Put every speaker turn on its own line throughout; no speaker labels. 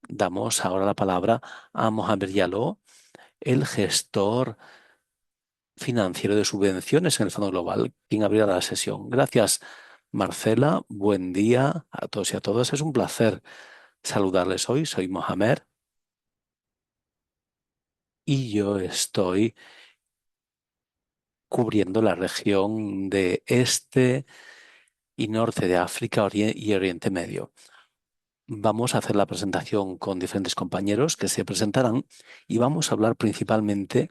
damos ahora la palabra a Mohamed Yaló, el gestor financiero de subvenciones en el Fondo Global, quien abrirá la sesión. Gracias, Marcela. Buen día a todos y a todas. Es un placer saludarles hoy. Soy Mohamed y yo estoy cubriendo la región de este y norte de África y Oriente Medio. Vamos a hacer la presentación con diferentes compañeros que se presentarán y vamos a hablar principalmente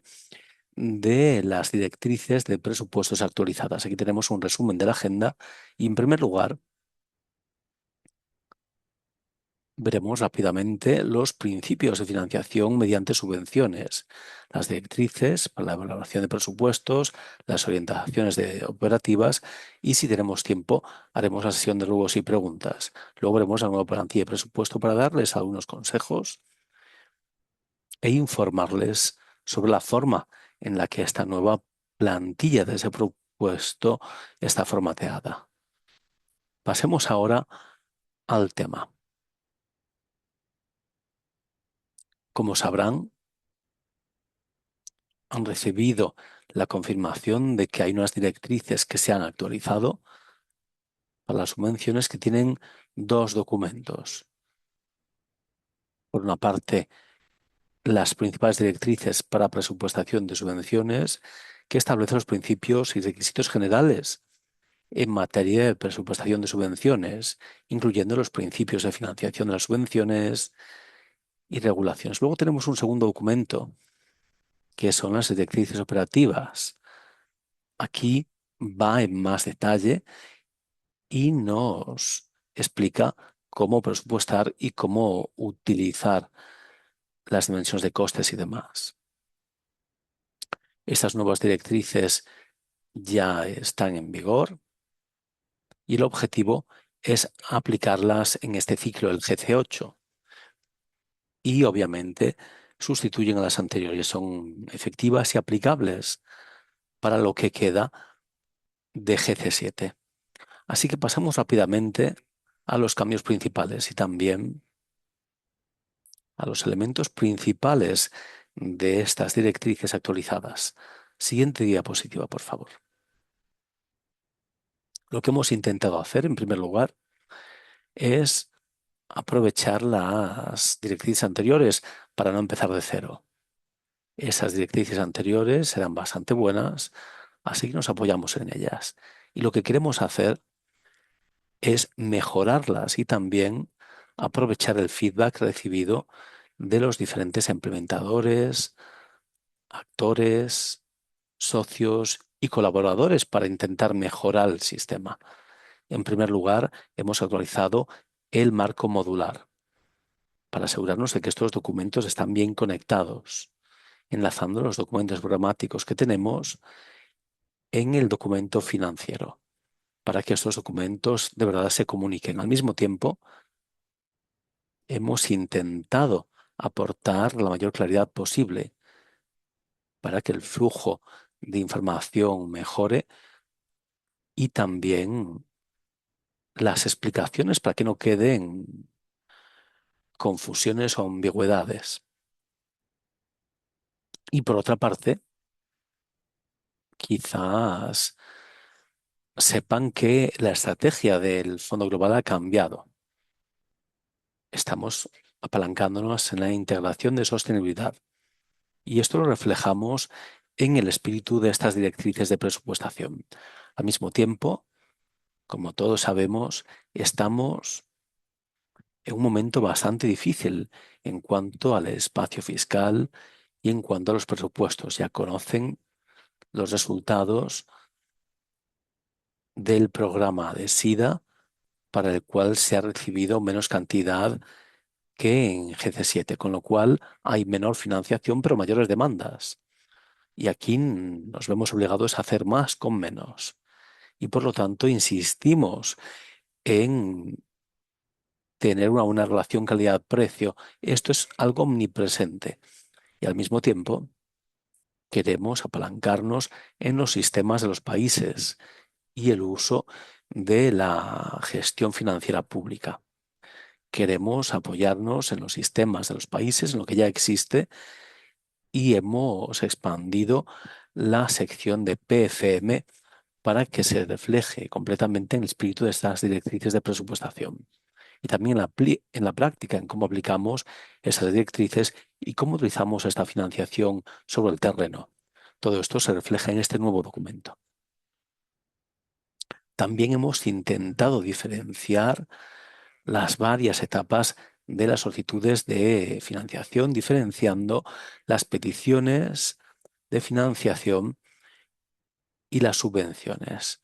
de las directrices de presupuestos actualizadas. Aquí tenemos un resumen de la agenda y, en primer lugar, veremos rápidamente los principios de financiación mediante subvenciones, las directrices para la elaboración de presupuestos, las orientaciones operativas y, si tenemos tiempo, haremos la sesión de ruegos y preguntas. Luego veremos la nueva plantilla de presupuesto para darles algunos consejos e informarles sobre la forma en la que esta nueva plantilla de ese presupuesto está formateada. Pasemos ahora al tema. Como sabrán, han recibido la confirmación de que hay unas directrices que se han actualizado para las subvenciones que tienen dos documentos. Por una parte, las principales directrices para presupuestación de subvenciones, que establecen los principios y requisitos generales en materia de presupuestación de subvenciones, incluyendo los principios de financiación de las subvenciones y regulaciones. Luego tenemos un segundo documento, que son las directrices operativas. Aquí va en más detalle y nos explica cómo presupuestar y cómo utilizar las dimensiones de costes y demás. Estas nuevas directrices ya están en vigor y el objetivo es aplicarlas en este ciclo del GC8 y, obviamente, sustituyen a las anteriores. Son efectivas y aplicables para lo que queda de GC7. Así que pasamos rápidamente a los cambios principales y también a los elementos principales de estas directrices actualizadas. Siguiente diapositiva, por favor. Lo que hemos intentado hacer, en primer lugar, es aprovechar las directrices anteriores para no empezar de cero. Esas directrices anteriores eran bastante buenas, así que nos apoyamos en ellas. Y lo que queremos hacer es mejorarlas y también aprovechar el feedback recibido de los diferentes implementadores, actores, socios y colaboradores para intentar mejorar el sistema. En primer lugar, hemos actualizado el marco modular para asegurarnos de que estos documentos están bien conectados, enlazando los documentos programáticos que tenemos en el documento financiero, para que estos documentos de verdad se comuniquen. Al mismo tiempo, hemos intentado aportar la mayor claridad posible para que el flujo de información mejore y también las explicaciones para que no queden confusiones o ambigüedades. Y por otra parte, quizás sepan que la estrategia del Fondo Global ha cambiado. Estamos apalancándonos en la integración de sostenibilidad. Y esto lo reflejamos en el espíritu de estas directrices de presupuestación. Al mismo tiempo, como todos sabemos, estamos en un momento bastante difícil en cuanto al espacio fiscal y en cuanto a los presupuestos. Ya conocen los resultados del programa de SIDA, para el cual se ha recibido menos cantidad que en GC7, con lo cual hay menor financiación pero mayores demandas. Y aquí nos vemos obligados a hacer más con menos. Y por lo tanto insistimos en tener una buena relación calidad-precio. Esto es algo omnipresente. Y al mismo tiempo queremos apalancarnos en los sistemas de los países y el uso de la gestión financiera pública. queremos apoyarnos en los sistemas de los países, en lo que ya existe, y hemos expandido la sección de PFM para que se refleje completamente en el espíritu de estas directrices de presupuestación. Y también en la práctica, en cómo aplicamos esas directrices y cómo utilizamos esta financiación sobre el terreno. Todo esto se refleja en este nuevo documento. También hemos intentado diferenciar las varias etapas de las solicitudes de financiación, diferenciando las peticiones de financiación y las subvenciones,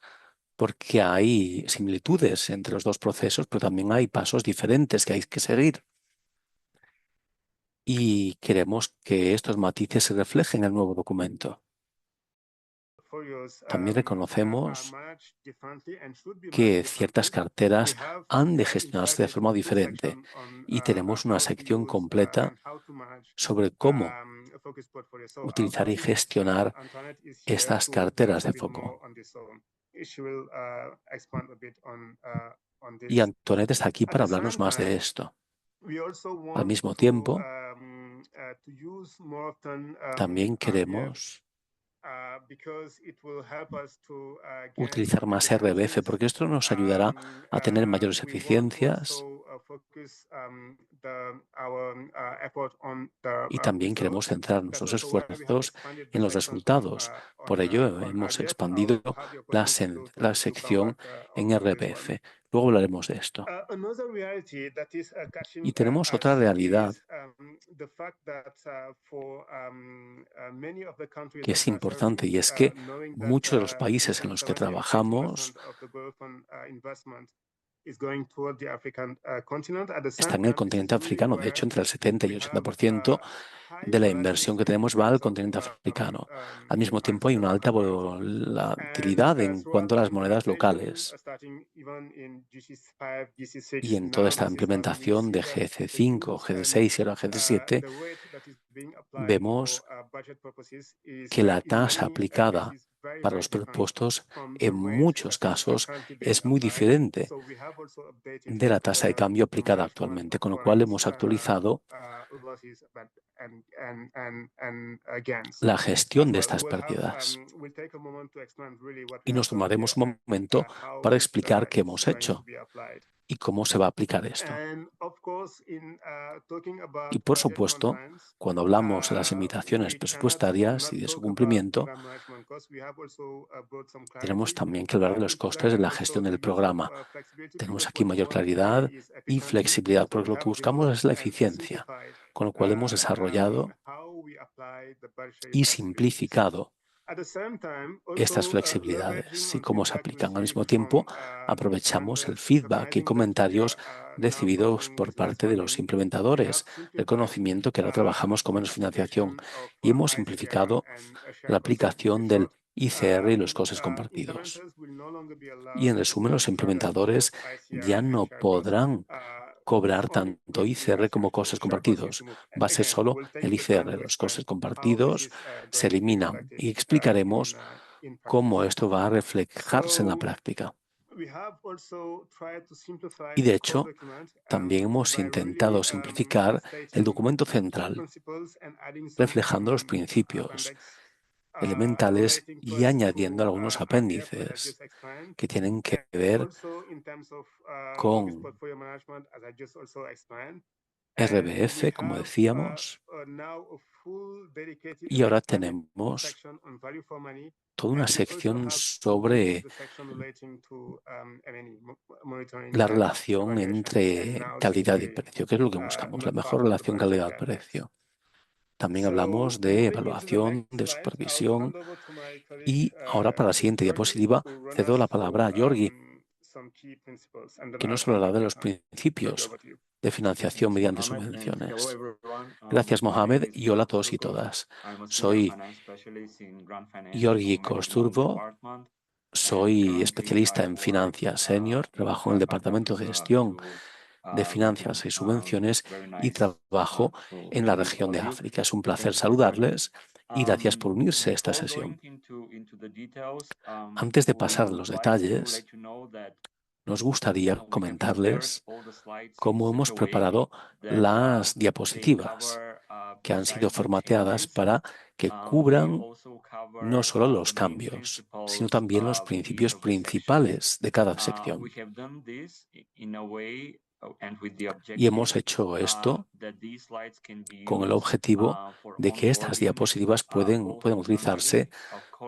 porque hay similitudes entre los dos procesos, pero también hay pasos diferentes que hay que seguir. Y queremos que estos matices se reflejen en el nuevo documento. También reconocemos que ciertas carteras han de gestionarse de forma diferente y tenemos una sección completa sobre cómo utilizar y gestionar estas carteras de foco. Y Antoinette está aquí para hablarnos más de esto. Al mismo tiempo, también queremos utilizar más RBF, porque esto nos ayudará a tener mayores eficiencias y también queremos centrar nuestros esfuerzos en los resultados. Por ello, hemos expandido la sección en RBF. Luego hablaremos de esto. Y tenemos otra realidad que es importante, y es que muchos de los países en los que trabajamos están en el continente africano. De hecho, entre el 70 y 80% de la inversión que tenemos va al continente africano. Al mismo tiempo, hay una alta volatilidad en cuanto a las monedas locales. Y en toda esta implementación de GC5, GC6 y ahora GC7, vemos que la tasa aplicada para los presupuestos en muchos casos es muy diferente de la tasa de cambio aplicada actualmente, con lo cual hemos actualizado la gestión de estas pérdidas. Y nos tomaremos un momento para explicar qué hemos hecho y cómo se va a aplicar esto. Y por supuesto, cuando hablamos de las limitaciones presupuestarias y de su cumplimiento, tenemos también que hablar de los costes de la gestión del programa. Tenemos aquí mayor claridad y flexibilidad, porque lo que buscamos es la eficiencia, con lo cual hemos desarrollado y simplificado estas flexibilidades y cómo se aplican. Al mismo tiempo, aprovechamos el feedback y comentarios recibidos por parte de los implementadores, el conocimiento que ahora trabajamos con menos financiación y hemos simplificado la aplicación del ICR y los costes compartidos. Y en resumen, los implementadores ya no podrán cobrar tanto ICR como costes compartidos. Va a ser solo el ICR. Los costes compartidos se eliminan y explicaremos cómo esto va a reflejarse en la práctica. Y de hecho, también hemos intentado simplificar el documento central, reflejando los principios elementales y añadiendo algunos apéndices que tienen que ver con RBF, como decíamos, y ahora tenemos toda una sección sobre la relación entre calidad y precio. ¿Qué es lo que buscamos? La mejor relación calidad-precio. También hablamos de evaluación, de supervisión y ahora para la siguiente diapositiva cedo la palabra a Georgi, que nos hablará de los principios de financiación mediante subvenciones. Gracias, Mohamed, y hola a todos y todas. Soy Georgi Kosturbo, soy especialista en finanzas senior, trabajo en el Departamento de Gestión de Finanzas y Subvenciones y trabajo en la región de África. Es un placer saludarles y gracias por unirse a esta sesión. Antes de pasar a los detalles, nos gustaría comentarles cómo hemos preparado las diapositivas que han sido formateadas para que cubran no solo los cambios, sino también los principios principales de cada sección. Y hemos hecho esto con el objetivo de que estas diapositivas pueden utilizarse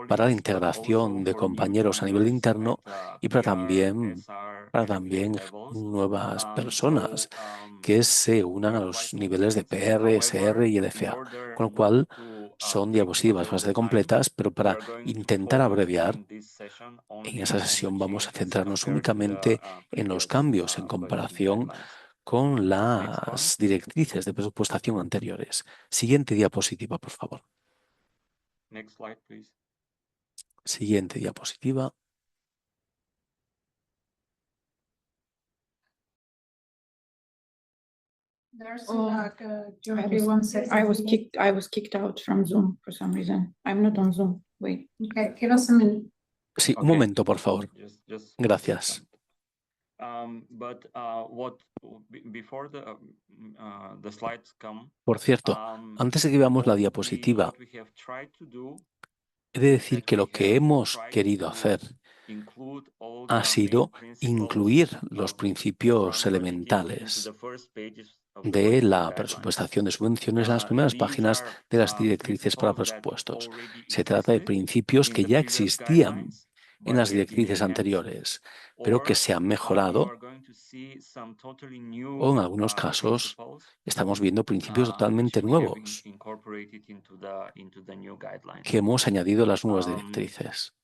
para la integración de compañeros a nivel interno y para también nuevas personas que se unan a los niveles de PR, SR y LFA, con lo cual son diapositivas bastante completas, pero para intentar abreviar, en esa sesión vamos a centrarnos únicamente en los cambios en comparación con las directrices de presupuestación anteriores. Siguiente diapositiva, por favor. Siguiente diapositiva.
I was kicked out from Zoom for some reason. I'm not on Zoom. Wait.
Okay, give us a minute.
Sí, un momento, por favor. Gracias. Por cierto, antes de que veamos la diapositiva, he de decir que lo que hemos querido hacer ha sido incluir los principios elementales de la presupuestación de subvenciones en las primeras páginas de las directrices para presupuestos. Se trata de principios que ya existían en las directrices anteriores, pero que se han mejorado, o en algunos casos estamos viendo principios totalmente nuevos que hemos añadido a las nuevas directrices.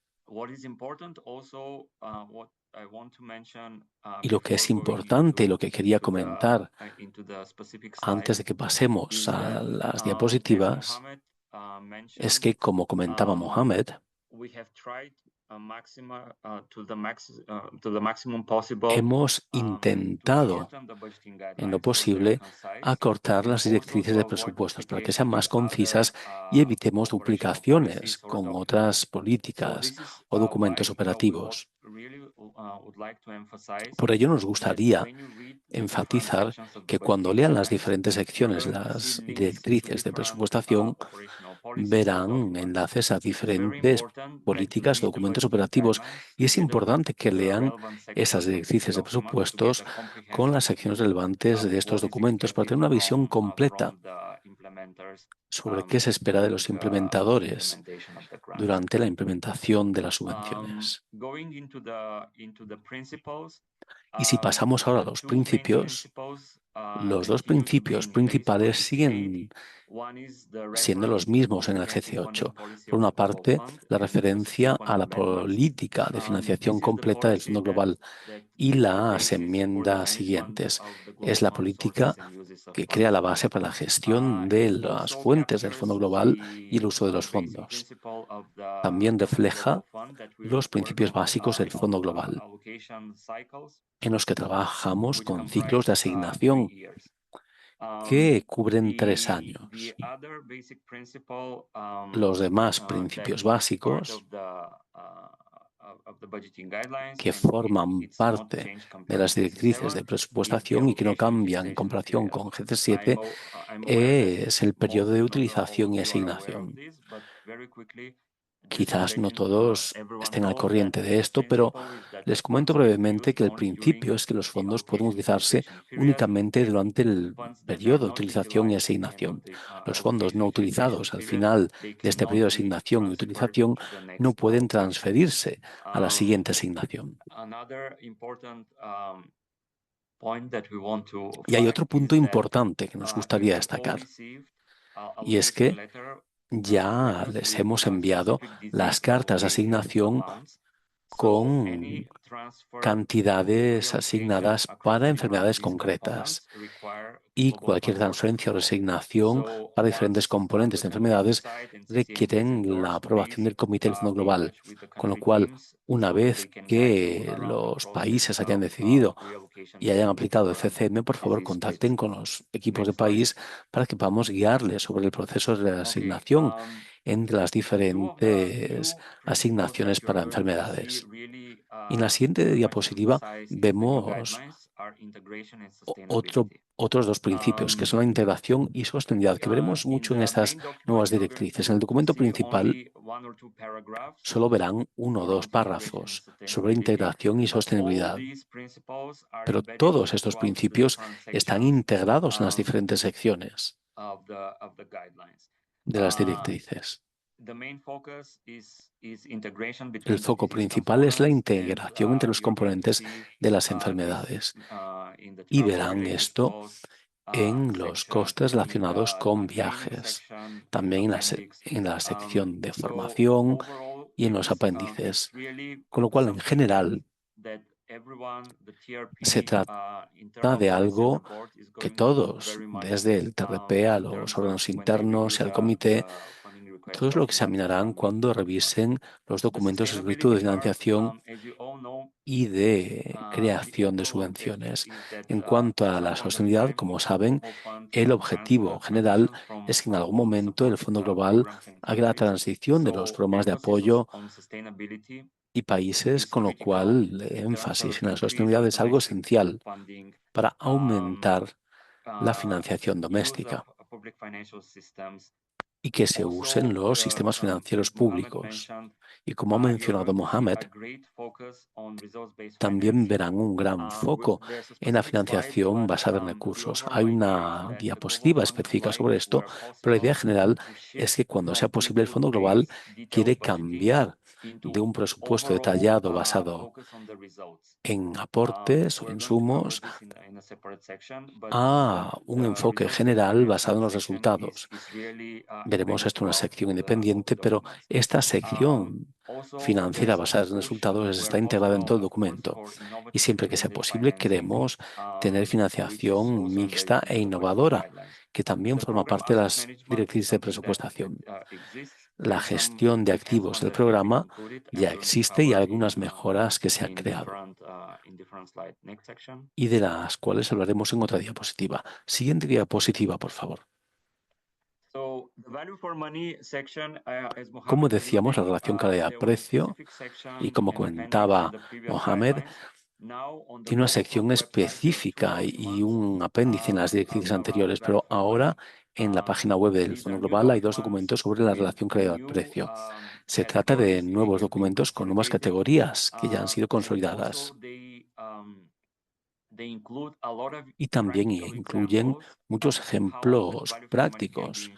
Y lo que es importante, lo que quería comentar antes de que pasemos a las diapositivas, es que, como comentaba Mohamed, hemos intentado, en lo posible, acortar las directrices de presupuestos para que sean más concisas y evitemos duplicaciones con otras políticas o documentos operativos. Por ello, nos gustaría enfatizar que cuando lean las diferentes secciones, las directrices de presupuestación, verán enlaces a diferentes políticas, documentos operativos, y es importante que lean esas directrices de presupuestos con las secciones relevantes de estos documentos para tener una visión completa sobre qué se espera de los implementadores durante la implementación de las subvenciones. Y si pasamos ahora a los principios, los dos principios principales siguen siendo los mismos en el GC8. Por una parte, la referencia a la política de financiación completa del Fondo Global y las enmiendas siguientes. Es la política que crea la base para la gestión de las fuentes del Fondo Global y el uso de los fondos. También refleja los principios básicos del Fondo Global, en los que trabajamos con ciclos de asignación que cubren 3 años. Los demás principios básicos que forman parte de las directrices de presupuestación y que no cambian en comparación con GC7 es el periodo de utilización y asignación. Quizás no todos estén al corriente de esto, pero les comento brevemente que el principio es que los fondos pueden utilizarse únicamente durante el periodo de utilización y asignación. Los fondos no utilizados al final de este periodo de asignación y utilización no pueden transferirse a la siguiente asignación. Y hay otro punto importante que nos gustaría destacar, y es que ya les hemos enviado las cartas de asignación con cantidades asignadas para enfermedades concretas, y cualquier transferencia o resignación para diferentes componentes de enfermedades requieren la aprobación del Comité del Fondo Global, con lo cual, una vez que los países hayan decidido y hayan aplicado el CCM, por favor, contacten con los equipos de país para que podamos guiarles sobre el proceso de asignación entre las diferentes asignaciones para enfermedades. Y en la siguiente diapositiva vemos otros dos principios, que son la integración y sostenibilidad, que veremos mucho en estas nuevas directrices. En el documento principal solo verán 1 o 2 párrafos sobre integración y sostenibilidad, pero todos estos principios están integrados en las diferentes secciones de las directrices. El foco principal es la integración entre los componentes de las enfermedades y verán esto en los costes relacionados con viajes, también en la sección de formación y en los apéndices, con lo cual en general se trata de algo que todos, desde el TRP a los órganos internos y al comité, todos lo examinarán cuando revisen los documentos escritos de financiación y de creación de subvenciones. En cuanto a la sostenibilidad, como saben, el objetivo general es que en algún momento el Fondo Global haga la transición de los programas de apoyo y países, con lo cual el énfasis en la sostenibilidad es algo esencial para aumentar la financiación doméstica y que se usen los sistemas financieros públicos. Y como ha mencionado Mohamed, también verán un gran foco en la financiación basada en recursos. Hay una diapositiva específica sobre esto, pero la idea general es que cuando sea posible el Fondo Global quiere cambiar de un presupuesto detallado basado en aportes o insumos a un enfoque general basado en los resultados. Veremos esto en una sección independiente, pero esta sección financiera basada en resultados está integrada en todo el documento. Y siempre que sea posible, queremos tener financiación mixta e innovadora, que también forma parte de las directrices de presupuestación. La gestión de activos del programa ya existe y hay algunas mejoras que se han creado y de las cuales hablaremos en otra diapositiva. Siguiente diapositiva, por favor. Como decíamos, la relación calidad-precio, y como comentaba Mohamed, tiene una sección específica y un apéndice en las directrices anteriores, pero ahora en la página web del Fondo Global hay 2 documentos sobre la relación calidad-precio. Se trata de nuevos documentos con nuevas categorías que ya han sido consolidadas. Y también incluyen muchos ejemplos prácticos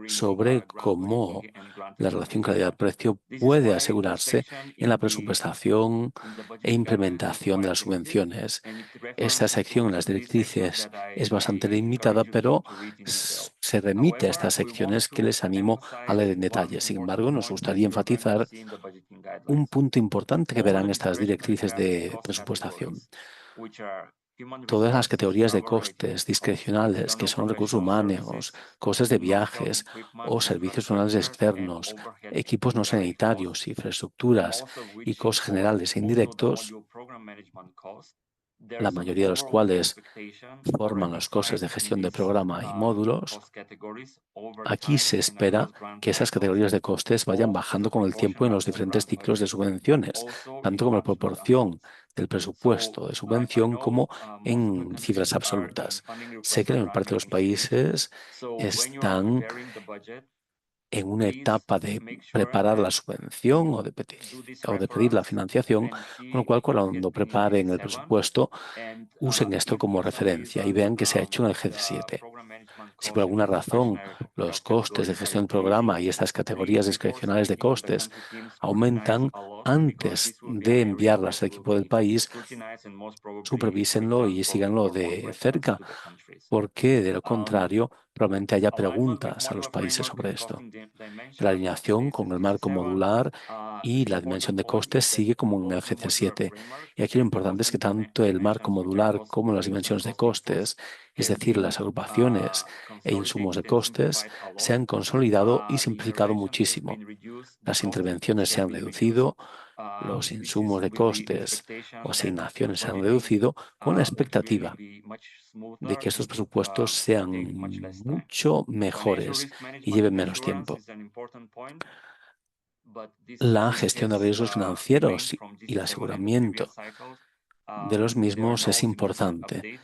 sobre cómo la relación calidad-precio puede asegurarse en la presupuestación e implementación de las subvenciones. Esta sección en las directrices es bastante limitada, pero se remite a estas secciones que les animo a leer en detalle. Sin embargo, nos gustaría enfatizar un punto importante que verán estas directrices de presupuestación. Todas las categorías de costes discrecionales, que son recursos humanos, costes de viajes o servicios personales externos, equipos no sanitarios, infraestructuras y costes generales e indirectos, la mayoría de los cuales forman los costes de gestión de programa y módulos. Aquí se espera que esas categorías de costes vayan bajando con el tiempo en los diferentes ciclos de subvenciones, tanto como la proporción del presupuesto de subvención como en cifras absolutas. Sé que en parte de los países están en una etapa de preparar la subvención o de pedir la financiación, con lo cual cuando preparen el presupuesto usen esto como referencia y vean que se ha hecho en el G7. Si por alguna razón los costes de gestión del programa y estas categorías discrecionales de costes aumentan antes de enviarlas al equipo del país, supervísenlo y síganlo de cerca, porque de lo contrario probablemente haya preguntas a los países sobre esto. La alineación con el marco modular y la dimensión de costes sigue como en el GC7. Y aquí lo importante es que tanto el marco modular como las dimensiones de costes, es decir, las agrupaciones e insumos de costes, se han consolidado y simplificado muchísimo. Las intervenciones se han reducido, los insumos de costes o asignaciones se han reducido con la expectativa de que estos presupuestos sean mucho mejores y lleven menos tiempo. la gestión de riesgos financieros y el aseguramiento de los mismos es importante.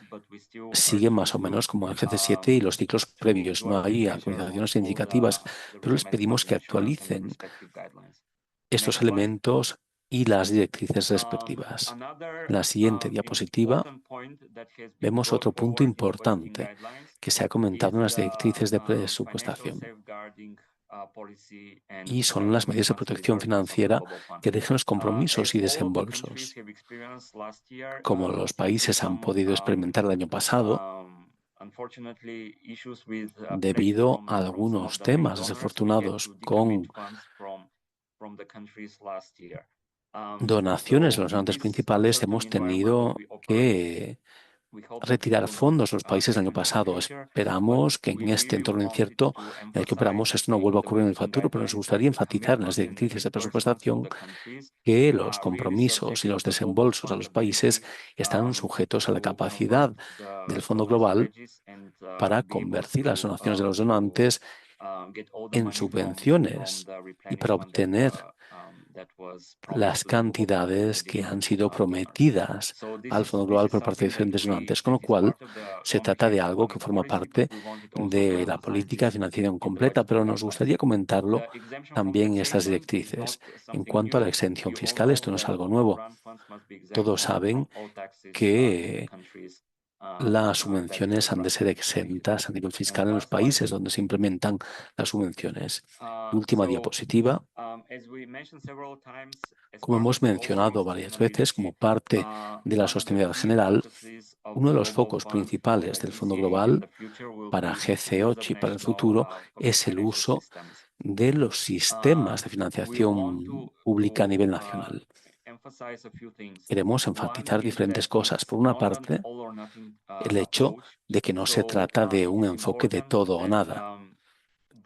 Sigue más o menos como el GC7 y los ciclos previos. No hay actualizaciones significativas, pero les pedimos que actualicen estos elementos y las directrices respectivas. En la siguiente diapositiva vemos otro punto importante que se ha comentado en las directrices de presupuestación y son las medidas de protección financiera que rigen los compromisos y desembolsos. Como los países han podido experimentar el año pasado, debido a algunos temas desafortunados con donaciones de los donantes principales, hemos tenido que retirar fondos de los países del año pasado. Esperamos que en este entorno incierto en el que operamos esto no vuelva a ocurrir en el futuro, pero nos gustaría enfatizar en las directrices de presupuestación que los compromisos y los desembolsos a los países están sujetos a la capacidad del Fondo Global para convertir las donaciones de los donantes en subvenciones y para obtener las cantidades que han sido prometidas al Fondo Global por parte de diferentes donantes, con lo cual se trata de algo que forma parte de la política de financiación completa, pero nos gustaría comentarlo también en estas directrices. En cuanto a la exención fiscal, esto no es algo nuevo. Todos saben que las subvenciones han de ser exentas a nivel fiscal en los países donde se implementan las subvenciones. Última diapositiva. Como hemos mencionado varias veces, como parte de la sostenibilidad general, uno de los focos principales del Fondo Global para GC8 y para el futuro es el uso de los sistemas de financiación pública a nivel nacional. Queremos enfatizar diferentes cosas. Por una parte, el hecho de que no se trata de un enfoque de todo o nada.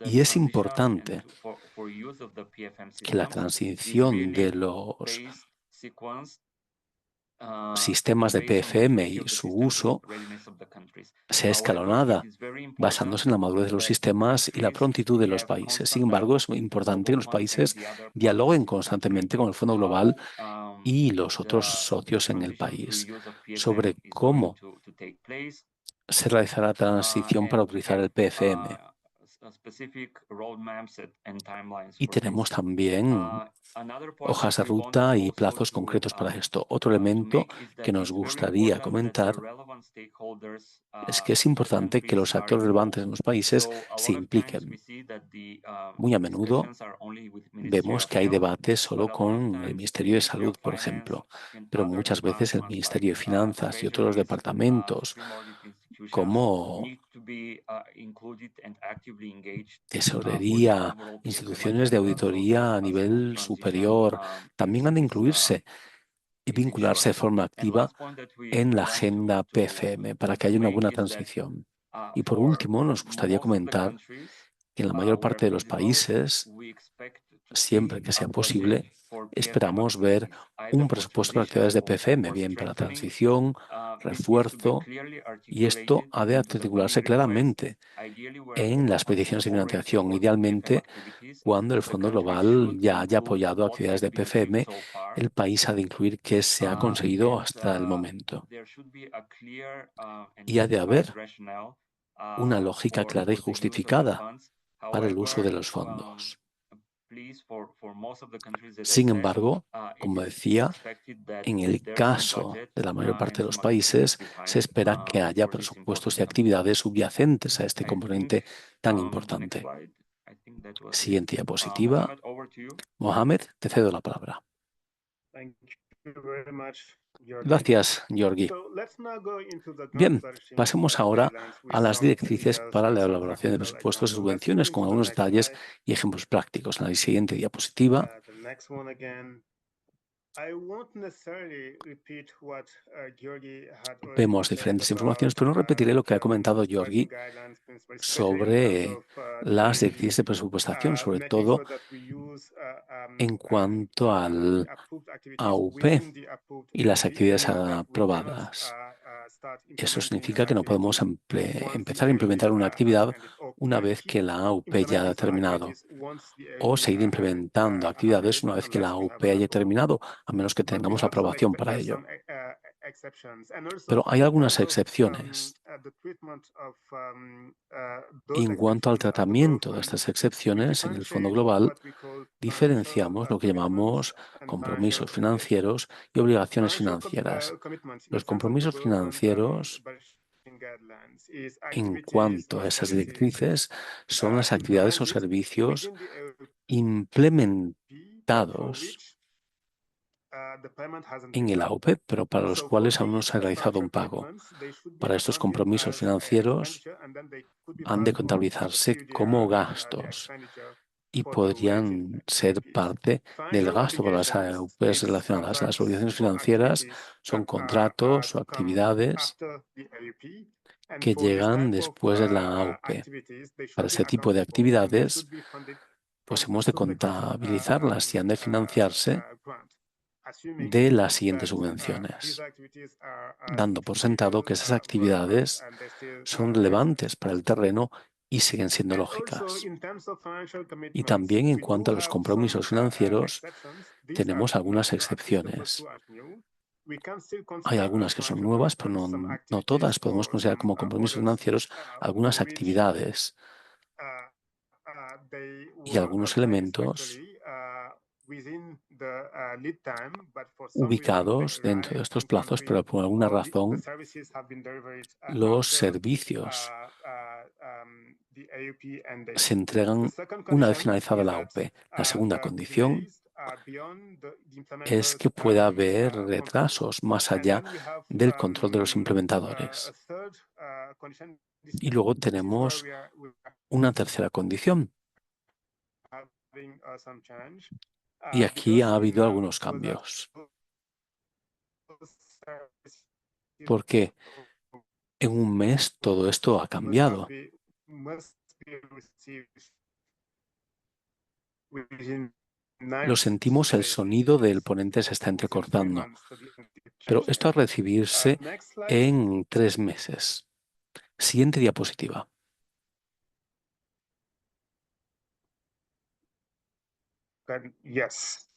Y es importante que la transición de los sistemas de PFM y su uso sea escalonada, basándose en la madurez de los sistemas y la prontitud de los países. Sin embargo, es muy importante que los países dialoguen constantemente con el Fondo Global y los otros socios en el país sobre cómo se realizará la transición para utilizar el PFM. Y tenemos también hojas de ruta y plazos concretos para esto. Otro elemento que nos gustaría comentar es que es importante que los actores relevantes en los países se impliquen. Muy a menudo vemos que hay debates solo con el Ministerio de Salud, por ejemplo, pero muchas veces el Ministerio de Finanzas y otros departamentos como tesorería, instituciones de auditoría a nivel superior, también han de incluirse y vincularse de forma activa en la agenda PFM para que haya una buena transición. Y por último, nos gustaría comentar que en la mayor parte de los países, siempre que sea posible, esperamos ver un presupuesto para actividades de PFM, bien para transición, refuerzo, y esto ha de articularse claramente en las peticiones de financiación, idealmente cuando el Fondo Global ya haya apoyado actividades de PFM, el país ha de incluir qué se ha conseguido hasta el momento. Y ha de haber una lógica clara y justificada para el uso de los fondos. Sin embargo, como decía, en el caso de la mayor parte de los países, se espera que haya presupuestos y actividades subyacentes a este componente tan importante. Siguiente diapositiva. Mohamed, te cedo la palabra. Gracias, Georgi. Bien, pasemos ahora a las directrices para la elaboración de presupuestos y subvenciones con algunos detalles y ejemplos prácticos. En la siguiente diapositiva. Vemos diferentes informaciones, pero no repetiré lo que ha comentado Georgi sobre las directrices de presupuestación, sobre todo en cuanto al AUP y las actividades aprobadas. Eso significa que no podemos empezar a implementar una actividad una vez que la AUP ya ha terminado, o seguir implementando actividades una vez que la AUP haya terminado, a menos que tengamos la aprobación para ello. Pero hay algunas excepciones. Y en cuanto al tratamiento de estas excepciones, en el Fondo Global, diferenciamos lo que llamamos compromisos financieros y obligaciones financieras. Los compromisos financieros, en cuanto a esas directrices, son las actividades o servicios implementados en el AUP, pero para los cuales aún no se ha realizado un pago. Para estos compromisos financieros han de contabilizarse como gastos y podrían ser parte del gasto para las AUPs relacionadas. Las obligaciones financieras son contratos o actividades que llegan después de la AUP. Para ese tipo de actividades, pues hemos de contabilizarlas y han de financiarse de las siguientes subvenciones, dando por sentado que esas actividades son relevantes para el terreno y siguen siendo lógicas. Y también en cuanto a los compromisos financieros, tenemos algunas excepciones. Hay algunas que son nuevas, pero no todas. Podemos considerar como compromisos financieros algunas actividades y algunos elementos ubicados dentro de estos plazos, pero por alguna razón los servicios se entregan una vez finalizada la AUP. La segunda condición es que pueda haber retrasos más allá del control de los implementadores. Y luego tenemos una tercera condición. Y aquí ha habido algunos cambios. Porque en un mes todo esto ha cambiado. Lo sentimos, el sonido del ponente se está entrecortando. Pero esto a recibirse en 3 meses. Siguiente diapositiva.
Yes.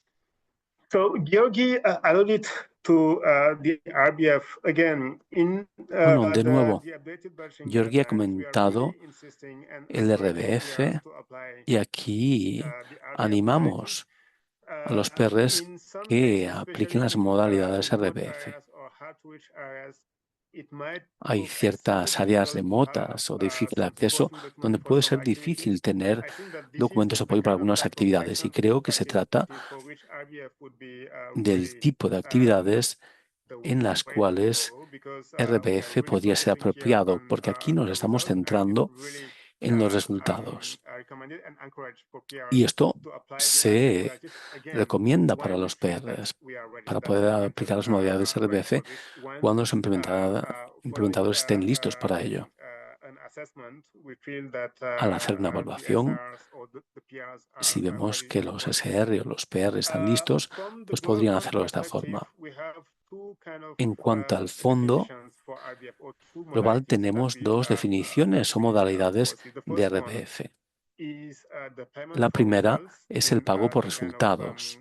So Georgi alluded to the RBF again in
Bueno, de nuevo,
the updated version
Georgi ha
guidelines. We are really
comentado
insisting and
el
encouraging
RBF
PRs to apply
y aquí
the RBF directly.
animamos a los PRs
In some
que
cases,
apliquen
especially
las
in
modalidades
remote
RBF.
areas or hard to reach areas, it might
Hay
prove
ciertas
extremely
áreas
difficult to have
remotas o difícil de
some
acceso
supporting documents
donde
for
puede
some
ser
activities.
difícil tener
I think that this is
documentos de
the
apoyo para
kind of
algunas
type of
actividades y creo que se trata
activities for which RBF would be
del
really
tipo de actividades
the
en las
way to
cuales
go, because we are
RBF
really
podría ser
focusing here
apropiado,
on
porque aquí nos
the
estamos
results, and it
centrando
really
en los resultados.
recommended and encouraged for
Y
PRs
esto
to apply the RBF
se
directives again
recomienda para
when we
los
feel that
PRs
we are ready,
para
that the
poder aplicar las modalidades
ready
RBF
for this.
cuando
When
los
following
implementadores estén listos para ello.
an assessment, we feel that
Al hacer una
the
evaluación,
SRs or the PRs
si
are
vemos
ready
que
for
los
this.
SR o los PR están listos,
From the
pues
global
podrían
fund
hacerlo de esta
perspective,
forma.
we have two kind of
En cuanto al fondo
definitions for RBF, or two
global,
modalities that
tenemos
we
dos definiciones o
really
modalidades
foresee. The
de
first one
RBF.
is the payment
La
for
primera
results
es el
in
pago por
the kind of
resultados.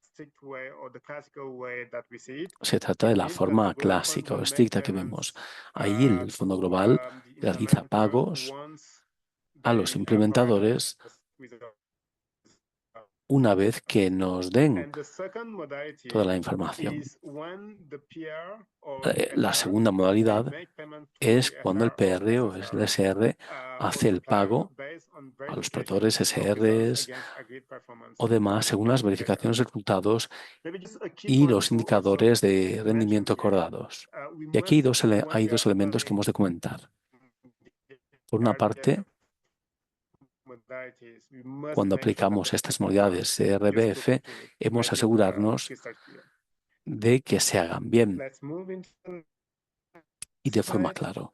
strict way or the classical way that we see it.
Se trata
It
de la
means that the
forma
global fund
clásica
will
o
make
estricta que vemos.
payments
Ahí el Fondo
to
Global
the
realiza
implementers
pagos
once
a los
they provide
implementadores
us with
una vez que nos den
and the second
toda
modality
la información.
is when the PR or the
La
SR,
segunda
they
modalidad
make payment to
es
the
cuando el
SR or
PR o el
SSR
SR
or
hace el
supplier
pago
based on
a los
verification
proveedores
of results
SRs
against agreed performance
o demás según las verificaciones de
indicators.
resultados
Maybe just a key
y
point
los
to also
indicadores de
mention
rendimiento
here.
acordados.
We
Y aquí
must, when
hay
we are
dos elementos que
applying
hemos de comentar. Por una
RBF
parte,
modalities, we must
cuando
make sure that
aplicamos
the
estas
technical
modalidades
terms,
de
just to
RBF, hemos
make
de
it
asegurarnos
crystal clear.
de que se hagan bien
Let's move into the
y de forma
slide,
clara.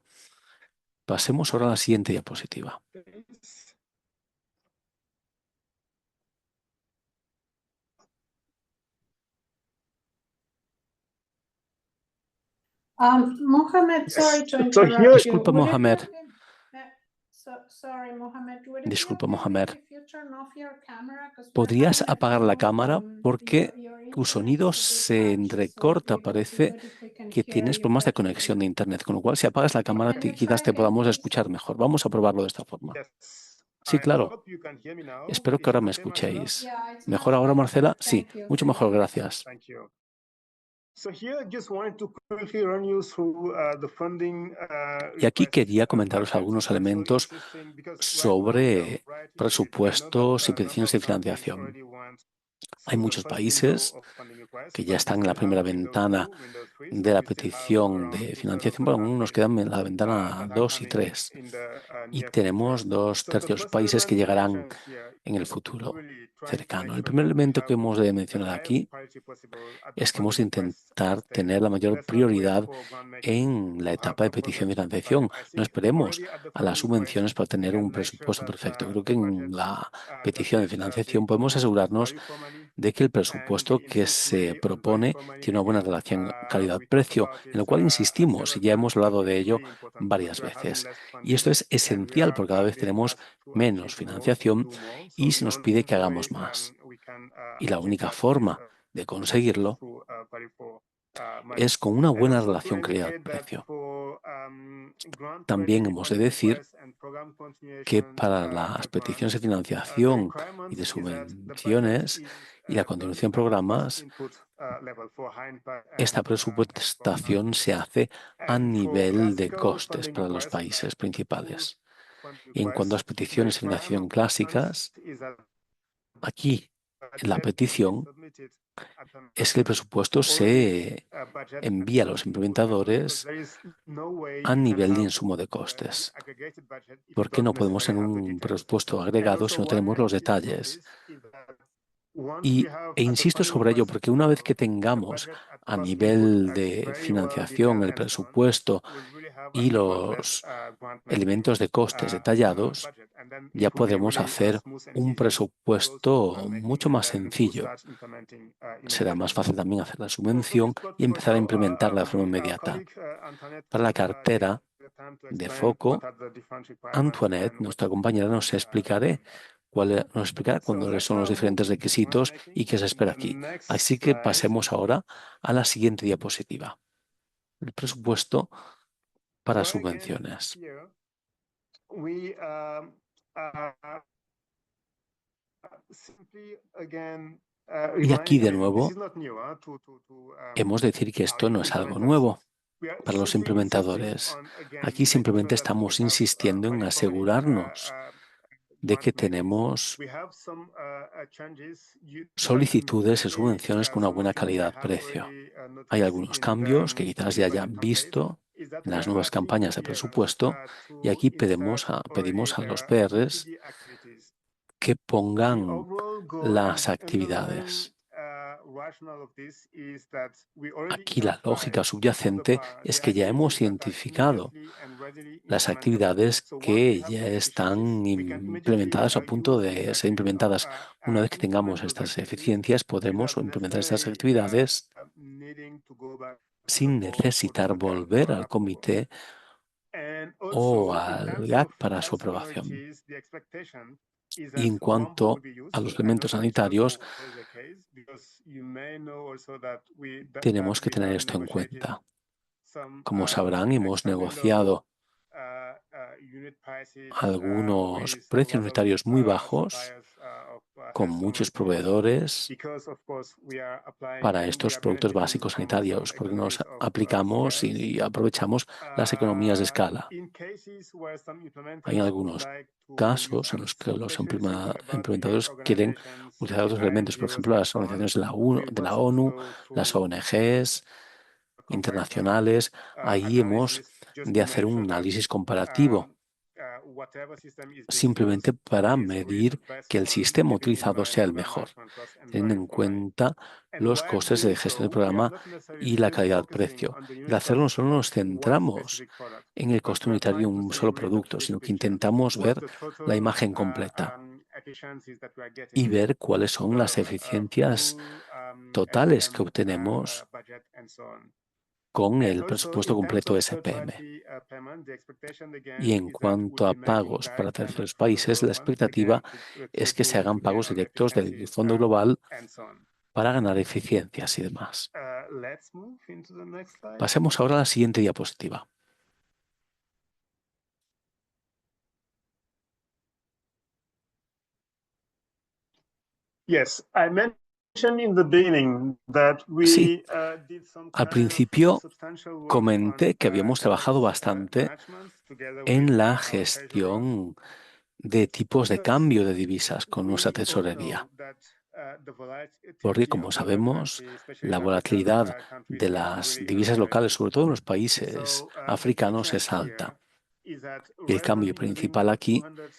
Pasemos ahora a la siguiente diapositiva.
please.
Mohammed,
Yes.
sorry to
So
interrupt
here,
you.
Disculpa,
Would it
Mohamed.
have been,
Disculpa, Mohamed. ¿Podrías apagar la cámara? Porque tu sonido se entrecorta. Parece que tienes problemas de conexión de internet, con lo cual si apagas la cámara quizás te podamos escuchar mejor. Vamos a probarlo de esta forma. Sí, claro. Espero que ahora me escuchéis. ¿Mejor ahora, Marcela? Sí, mucho mejor, gracias. Y aquí quería comentaros algunos elementos sobre presupuestos y peticiones de financiación. Hay muchos países que ya están en la primera ventana de la petición de financiación, pero aún nos quedan en la ventana 2 y 3. Y tenemos 2/3 países que llegarán en el futuro cercano. El primer elemento que hemos de mencionar aquí es que hemos de intentar tener la mayor prioridad en la etapa de petición de financiación. No esperemos a las subvenciones para tener un presupuesto perfecto. Creo que en la petición de financiación podemos asegurarnos de que el presupuesto que se propone tiene una buena relación calidad-precio, en lo cual insistimos y ya hemos hablado de ello varias veces. Y esto es esencial porque cada vez tenemos menos financiación y se nos pide que hagamos más. Y la única forma de conseguirlo es con una buena relación calidad-precio. También hemos de decir que para las peticiones de financiación y de subvenciones y la continuación de programas, esta presupuestación se hace a nivel de costes para los países principales. Y en cuanto a las peticiones de financiación clásicas, aquí en la petición es que el presupuesto se envía a los implementadores a nivel de insumo de costes. ¿Por qué no podemos tener un presupuesto agregado si no tenemos los detalles? E insisto sobre ello porque una vez que tengamos a nivel de financiación el presupuesto y los elementos de costes detallados, ya podremos hacer un presupuesto mucho más sencillo. Será más fácil también hacer la subvención y empezar a implementarla de forma inmediata. Para la cartera de foco, Antoinette, nuestra compañera, nos explicará cuáles son los diferentes requisitos y qué se espera aquí. Así que pasemos ahora a la siguiente diapositiva. El presupuesto para subvenciones. Y aquí de nuevo hemos de decir que esto no es algo nuevo para los implementadores. Aquí simplemente estamos insistiendo en asegurarnos de que tenemos solicitudes y subvenciones con una buena calidad-precio. Hay algunos cambios que quizás ya hayan visto en las nuevas campañas de presupuesto y aquí pedimos a los PRs que pongan las actividades. Aquí la lógica subyacente es que ya hemos identificado las actividades que ya están implementadas o a punto de ser implementadas. Una vez que tengamos estas eficiencias, podremos implementar estas actividades sin necesitar volver al comité o al GAC para su aprobación. Y en cuanto a los elementos sanitarios, tenemos que tener esto en cuenta. Como sabrán, hemos negociado algunos precios unitarios muy bajos con muchos proveedores para estos productos básicos sanitarios, porque nos aplicamos y aprovechamos las economías de escala. Hay algunos casos en los que los implementadores quieren utilizar otros elementos, por ejemplo, las organizaciones de la ONU, las ONGs internacionales. Ahí hemos de hacer un análisis comparativo, simplemente para medir que el sistema utilizado sea el mejor, teniendo en cuenta los costes de gestión del programa y la calidad-precio. Al hacerlo, no solo nos centramos en el coste unitario de un solo producto, sino que intentamos ver la imagen completa y ver cuáles son las eficiencias totales que obtenemos con
And
el
also,
presupuesto
in terms
completo
of
SPM.
third-party payment, the expectation again
Y en
is that
cuanto
we'll
a
be making
pagos
direct
para
payments
terceros
from the
países,
Global
la
Fund,
expectativa
again,
es que se hagan
to
pagos
gain on
directos del
efficiencies
Fondo Global
and so on.
para ganar eficiencias y demás.
Let's move into the next slide.
Pasemos ahora a la siguiente diapositiva.
Yes, I mentioned in the beginning that
Sí,
we did some
al
kind of
principio
substantial work
comenté
on
que habíamos trabajado
FX
bastante
management together with
en la
our treasurer.
gestión de tipos de
Because
cambio de divisas con nuestra
we all
tesorería.
know that the
Porque,
volatility
como
of local
sabemos,
currency, especially
la
in African
volatilidad
countries,
de
is
las
really
divisas
high.
locales, sobre todo en los países
So the key
africanos,
change
es alta.
here is that
Y el
rather than
cambio
using
principal aquí
200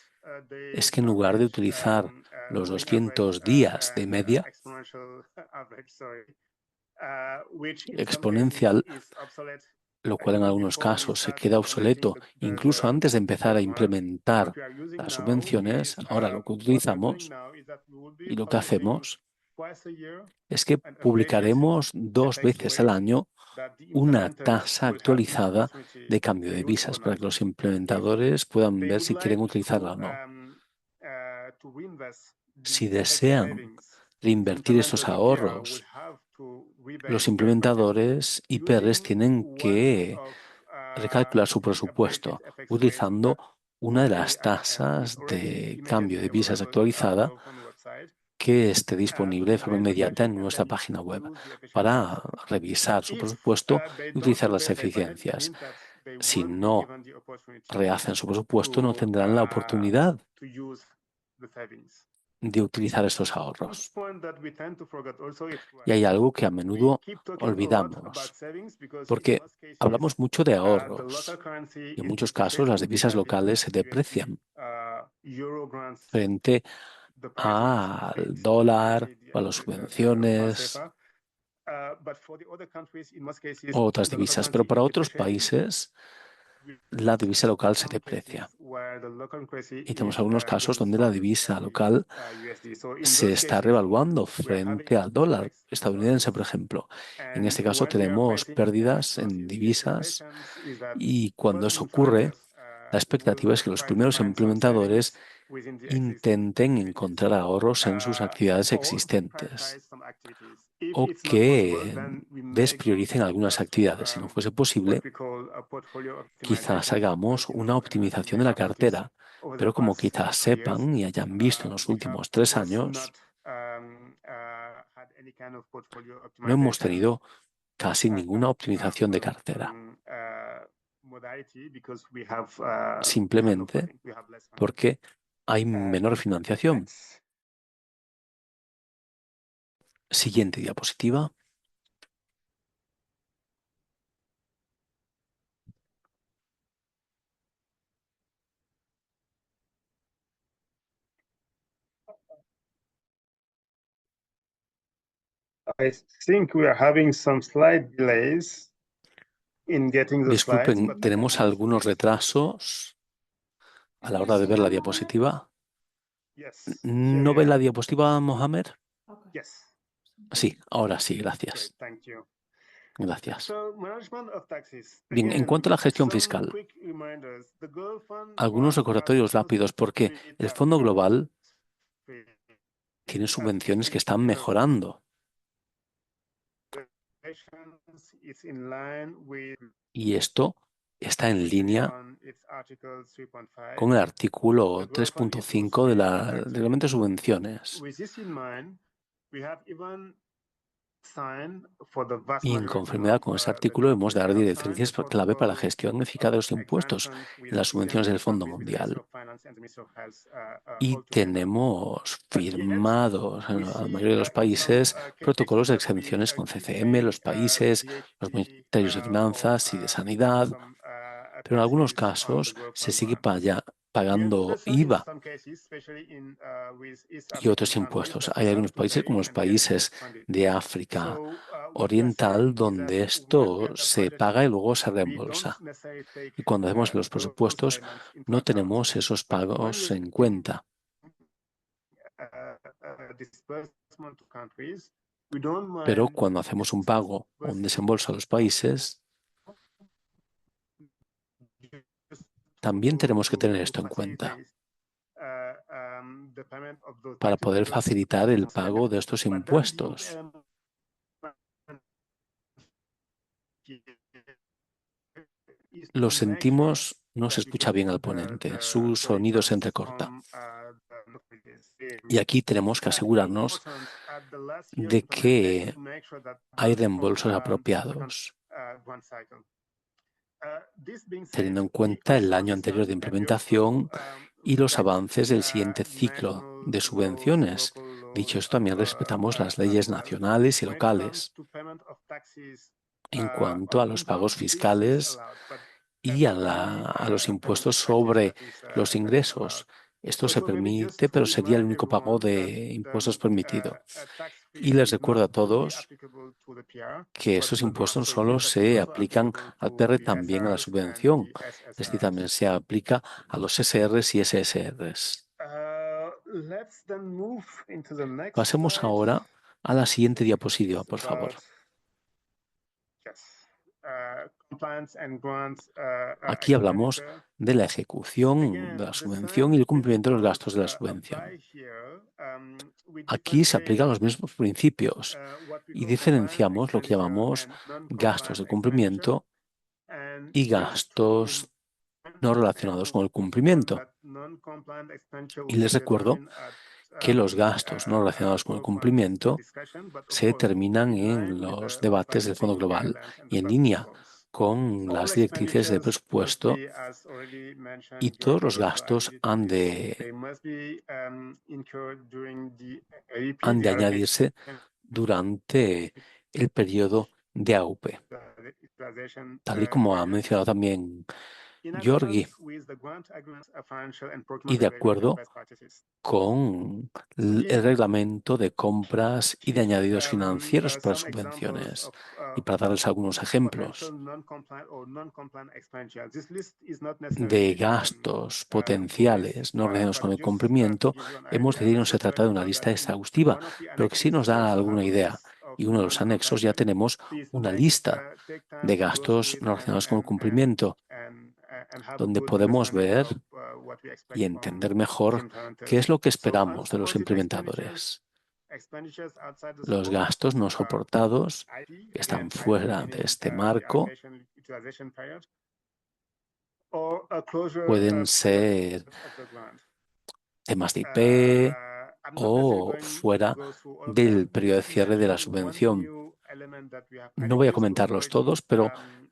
es
days
que en lugar de
average
utilizar los
moving average
200 días de media
exponential average, sorry, which in some cases
exponencial,
is obsolete
lo cual en
even
algunos
before we
casos se
start
queda
implementing
obsoleto incluso antes de empezar a
benchmarks.
implementar
What we are using
las
now
subvenciones,
is
ahora lo que
what we are doing
utilizamos
now is that we will be
y lo que
publishing
hacemos
twice a year
es que
an updated
publicaremos 2
FX
veces al
rate
año
that the
una
implementers
tasa
will have the
actualizada
opportunity
de cambio
to
de
use or
divisas para
not.
que los
If
implementadores puedan
they
ver
would
si quieren
like
utilizarla o no.
to reinvest
Si
the FX
desean
savings, the
reinvertir estos
implementers IPR will
ahorros,
have to
los
rebase their budget
implementadores IPRs
using
tienen
one
que
of
recalcular su
the updated
presupuesto
FX rates
utilizando
that
una de
we
las
is
tasas
already
de cambio
immediately
de divisas
available in our
actualizada
Global Fund website
que esté disponible de
to
forma
gain the
inmediata
budget
en
and
nuestra
then
página web
use the efficiencies.
para revisar su
If
presupuesto
they
y
don't
utilizar las
rebase their budget, it
eficiencias.
means that they
Si
won't be
no
given the opportunity
rehacen su presupuesto, no
to
tendrán la oportunidad
use the savings.
de utilizar estos
One
ahorros.
point that we tend to forget also is
Y hay algo que a
we
menudo
keep talking a lot about
olvidamos,
savings because in
porque
most cases
hablamos mucho de
the local
ahorros
currency
y en
is
muchos casos las
depreciating
divisas
vis-a-vis
locales se
USD,
deprecian
euro grants,
frente
the parity
al
rate,
dólar,
especially
a las
the pound
subvenciones
SEPA. But for the other countries, in most cases,
o otras
the local
divisas.
currency
Pero para
is
otros
depreciating.
países
With
la divisa local se
some
deprecia.
cases where the local currency
Y tenemos
is
algunos casos
doing
donde la
some
divisa
vis-a-vis
local
USD. So in
se
those
está
cases,
revaluando
we are
frente
having
al dólar
FX
estadounidense, por
losses.
ejemplo. En
And
este caso
when we are
tenemos
facing FX
pérdidas en
losses, the
divisas
expectations is that
y cuando
first
eso ocurre,
implementers
la
will
expectativa es que los
try to
primeros
find some
implementadores
savings within the existing
intenten
activities
encontrar ahorros en sus actividades
or
existentes
prioritize some activities. If
o
it's not possible,
que
then we may go
desprioricen algunas
to
actividades. Si no fuese posible,
what we call a portfolio
quizás
optimization
hagamos
because
una
you
optimización
may
de la
have noticed
cartera,
over the
pero como
past
quizás
2 years
sepan y hayan visto en los
we have
últimos 3
almost
años,
not had any kind of portfolio
no hemos
optimization
tenido casi ninguna optimización de cartera,
modality because we have kind of
simplemente
funding, we have less funding.
porque hay menor financiación.
Next.
Siguiente diapositiva.
I think we are having some slight delays in getting the slides,
Disculpen,
but I
tenemos
think
algunos
it's
retrasos a la hora de ver la diapositiva.
yes. Here
¿No
we
ve la
are.
diapositiva, Mohamed?
Okay.
Yes.
Sí, ahora sí,
Great.
gracias.
Thank you.
Gracias.
So management of taxes.
Bien, en
Again,
cuanto a la gestión
some
fiscal,
quick reminders. The Global Fund
algunos
was
recordatorios
supposed
rápidos
to
porque
be
el Fondo Global tiene
as
subvenciones que están
you know,
mejorando
is in line with
y esto está en línea
on its Article 3.5.
con el artículo
The Global Fund is supposed to
3.5 del
be
Reglamento de
interactive.
Subvenciones.
With this in mind, we have even signed for the vast
Y en
majority
conformidad
of
con ese
the
artículo hemos
countries,
de
we
dar
have signed a
directrices clave para la
protocol
gestión eficaz
of
de los impuestos
expansion with
en las subvenciones del Fondo
with the Ministry
Mundial.
of Finance and the Ministry of Health
Y
all together.
tenemos
But yet,
firmados en
we
la
see
mayoría de los
in some
países
cases
protocolos de
that we
exenciones con
keep
CCM,
paying
los países, los ministerios de
or
finanzas y de
having
sanidad,
some
pero en algunos
taxes on the
casos
Global
se
Fund
sigue
grants. We have
pagando
also in
IVA
some cases, especially in with East
y
African
otros
countries,
impuestos.
that we
Hay
have
algunos
to
países como
pay
los
and get
países
funded.
de África
So what we are
Oriental,
saying is that
donde
when we
esto
are
se
budgeting,
paga y luego se
we don't
reembolsa.
necessarily take
Y cuando hacemos los
those
presupuestos
payments into
no
account.
tenemos esos
But when
pagos
we're
en
doing
cuenta.
disbursement to countries, we don't
Pero
mind
cuando hacemos un pago o un desembolso a los países, También tenemos que tener esto en cuenta para poder facilitar el pago de estos impuestos. Lo sentimos, no se escucha bien al ponente, su sonido se entrecorta. Y aquí tenemos que asegurarnos de que hay reembolsos apropiados, teniendo en cuenta el año anterior de implementación y los avances del siguiente ciclo de subvenciones. Dicho esto, también respetamos las leyes nacionales y locales en cuanto a los pagos fiscales y a los impuestos sobre los ingresos. Esto se permite, pero sería el único pago de impuestos permitido. Y les recuerdo a todos que estos impuestos solo se aplican al PR, también a la subvención. Es decir, también se aplica a los SRs y SSRs. Pasemos ahora a la siguiente diapositiva, por favor. Aquí hablamos de la ejecución de la subvención y el cumplimiento de los gastos de la subvención. Aquí se aplican los mismos principios y diferenciamos lo que llamamos gastos de cumplimiento y gastos no relacionados con el cumplimiento. Y les recuerdo que los gastos no relacionados con el cumplimiento se determinan en los debates del Fondo Global y en línea con las directrices de presupuesto, y todos los gastos han de añadirse durante el periodo de AUP, tal y como ha mencionado también Georgi, y de acuerdo con el reglamento de compras y de añadidos financieros para subvenciones. Y para darles algunos ejemplos de gastos potenciales no relacionados con el cumplimiento, hemos decidido que no se trata de una lista exhaustiva, pero que sí nos da alguna idea. Y uno de los anexos ya tenemos una lista de gastos no relacionados con el cumplimiento, donde podemos ver y entender mejor qué es lo que esperamos de los implementadores. Los gastos no soportados que están fuera de este marco pueden ser temas de IP o fuera del periodo de cierre de la subvención. No voy a comentarlos todos, pero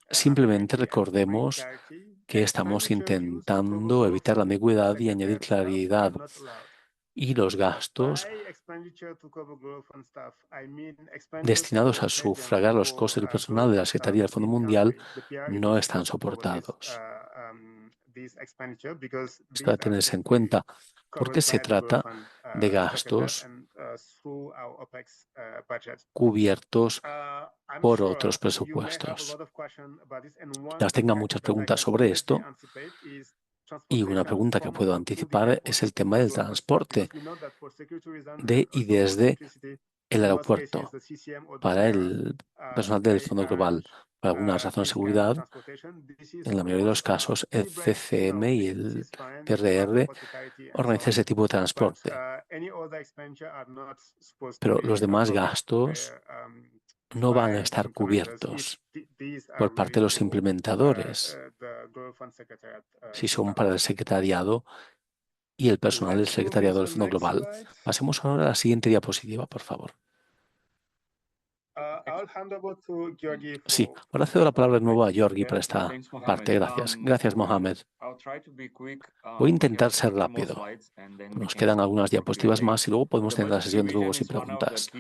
simplemente recordemos que estamos intentando evitar la ambigüedad y añadir claridad. Y los gastos destinados a sufragar los costes del personal de la Secretaría del Fondo Mundial no están soportados. Esto debe tenerse en cuenta porque se trata de gastos cubiertos por otros presupuestos. Quizás tenga muchas preguntas sobre esto, y una pregunta que puedo anticipar es el tema del transporte de y desde el aeropuerto para el personal del Fondo Global. Por alguna razón de seguridad, en la mayoría de los casos, el CCM y el PRR organizan ese tipo de transporte. Pero los demás gastos no van a estar cubiertos por parte de los implementadores si son para el secretariado y el personal del secretariado del Fondo Global. Pasemos ahora a la siguiente diapositiva, por favor. Sí, ahora cedo la palabra de nuevo a Georgi para esta parte. Gracias. Gracias, Mohamed. Voy a intentar ser rápido. Nos quedan algunas diapositivas más y luego podemos tener la sesión de dudas y preguntas.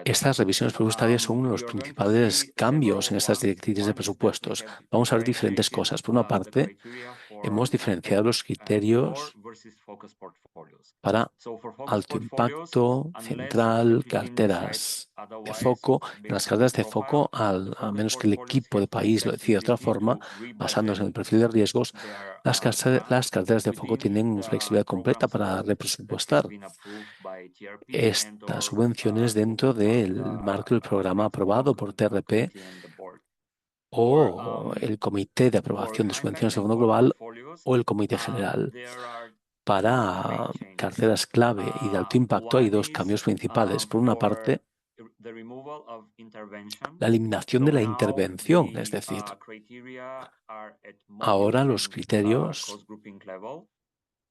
Estas revisiones presupuestarias son uno de los principales cambios en estas directrices de presupuestos. Vamos a ver diferentes cosas. Por una parte, hemos diferenciado los criterios para alto impacto, central, carteras de foco. En las carteras de foco, a menos que el equipo de país lo decida de otra forma, basándose en el perfil de riesgos, las carteras de foco tienen flexibilidad completa para represupuestar estas subvenciones dentro del marco del programa aprobado por TRP o el Comité de Aprobación de Subvenciones del Fondo Global o el Comité General. Para carteras clave y de alto impacto hay dos cambios principales. Por una parte, la eliminación de la intervención, es decir, ahora los criterios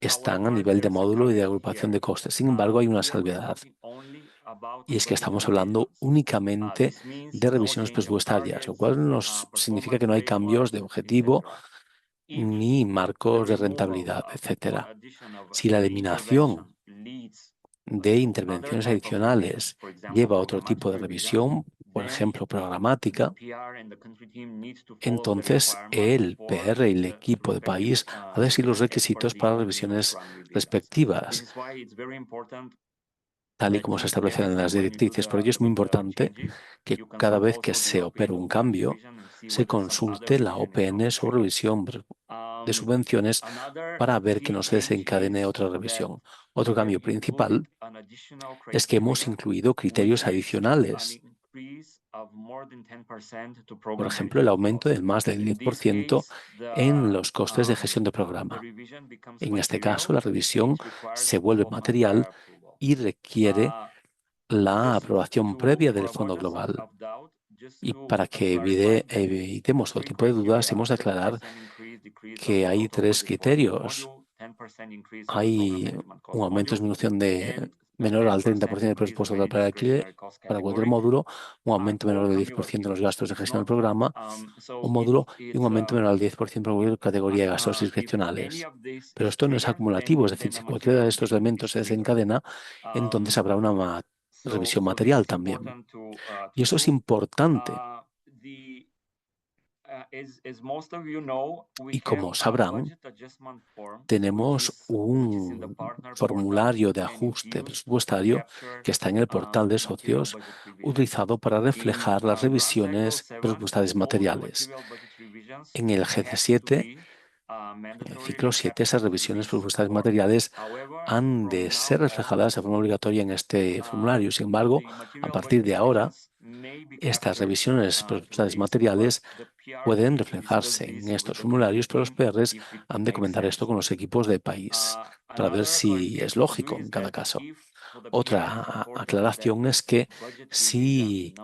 están a nivel de módulo y de agrupación de costes. Sin embargo, hay una salvedad, y es que estamos hablando únicamente de revisiones presupuestarias, lo cual nos significa que no hay cambios de objetivo ni marcos de rentabilidad, etcétera. Si la eliminación de intervenciones adicionales lleva a otro tipo de revisión, por ejemplo, programática, entonces el PR y el equipo de país ha de seguir los requisitos para revisiones respectivas, tal y como se establecen en las directrices. Por ello es muy importante que cada vez que se opere un cambio, se consulte la OPN sobre revisión de subvenciones para ver que no se desencadene otra revisión. Otro cambio principal es que hemos incluido criterios adicionales. Por ejemplo, el aumento del más del 10% en los costes de gestión de programa. En este caso, la revisión se vuelve material y requiere la aprobación previa del Fondo Global. Y para que evitemos todo tipo de dudas, hemos de aclarar que hay tres criterios. Hay un aumento o disminución de menor al 30% del presupuesto total para alquiler para cualquier módulo, un aumento menor del 10% en los gastos de gestión del programa, un módulo, y un aumento menor al 10% para cualquier categoría de gastos discrecionales. Pero esto no es acumulativo, es decir, si cualquiera de estos elementos se desencadena, entonces habrá una revisión material también. Y eso es importante. Y como sabrán, tenemos un formulario de ajuste presupuestario que está en el portal de socios, utilizado para reflejar las revisiones presupuestarias materiales. En el GC7, en el ciclo 7, esas revisiones presupuestarias materiales han de ser reflejadas de forma obligatoria en este formulario. Sin embargo, a partir de ahora, estas revisiones presupuestarias materiales pueden reflejarse en estos formularios, pero los PRs han de comentar esto con los equipos de país para ver si es lógico en cada caso. Otra aclaración es que si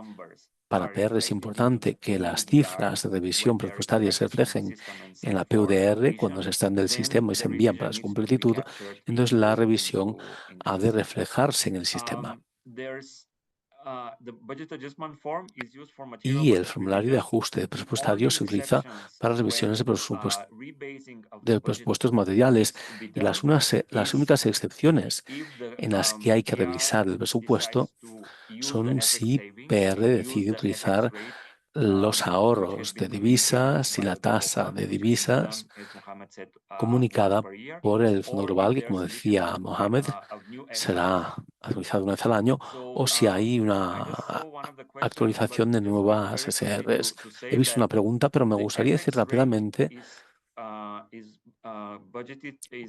para PR es importante que las cifras de revisión presupuestaria se reflejen en la PUDR cuando se están del sistema y se envían para su completitud, entonces la revisión ha de reflejarse en el sistema. Y el formulario de ajuste presupuestario se utiliza para revisiones de presupuestos materiales, y las únicas excepciones en las que hay que revisar el presupuesto son si PR decide utilizar los ahorros de divisas y la tasa de divisas comunicada por el Fondo Global, que, como decía Mohamed, será actualizado una vez al año, o si hay una actualización de nuevas SRs. He visto una pregunta, pero me gustaría decir rápidamente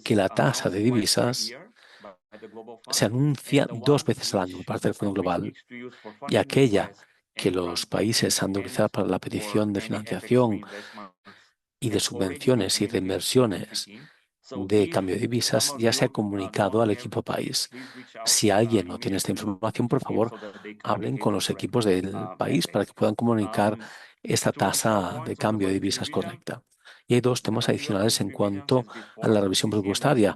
que la tasa de divisas se anuncia 2 veces al año por parte del Fondo Global, y aquella que los países han de utilizar para la petición de financiación y de subvenciones y reinversiones de cambio de divisas ya se ha comunicado al equipo país. Si alguien no tiene esta información, por favor, hablen con los equipos del país para que puedan comunicar esta tasa de cambio de divisas correcta. Y hay dos temas adicionales en cuanto a la revisión presupuestaria.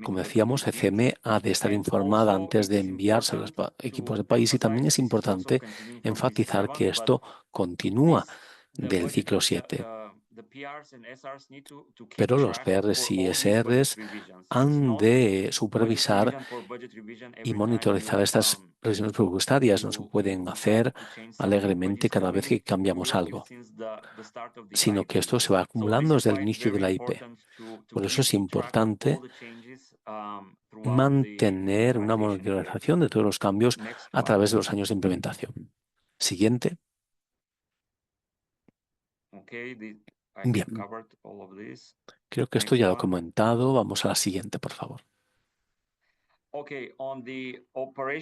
Como decíamos, ECM ha de estar informada antes de enviarse a los equipos de país, y también es importante enfatizar que esto continúa del ciclo 7. Pero los PRs y SRs han de supervisar y monitorizar estas revisiones presupuestarias. No se pueden hacer alegremente cada vez que cambiamos algo, sino que esto se va acumulando desde el inicio de la IP. Por eso es importante mantener una monitorización de todos los cambios a través de los años de implementación. Siguiente. Bien. Creo que esto ya lo he comentado. Vamos a la siguiente, por favor.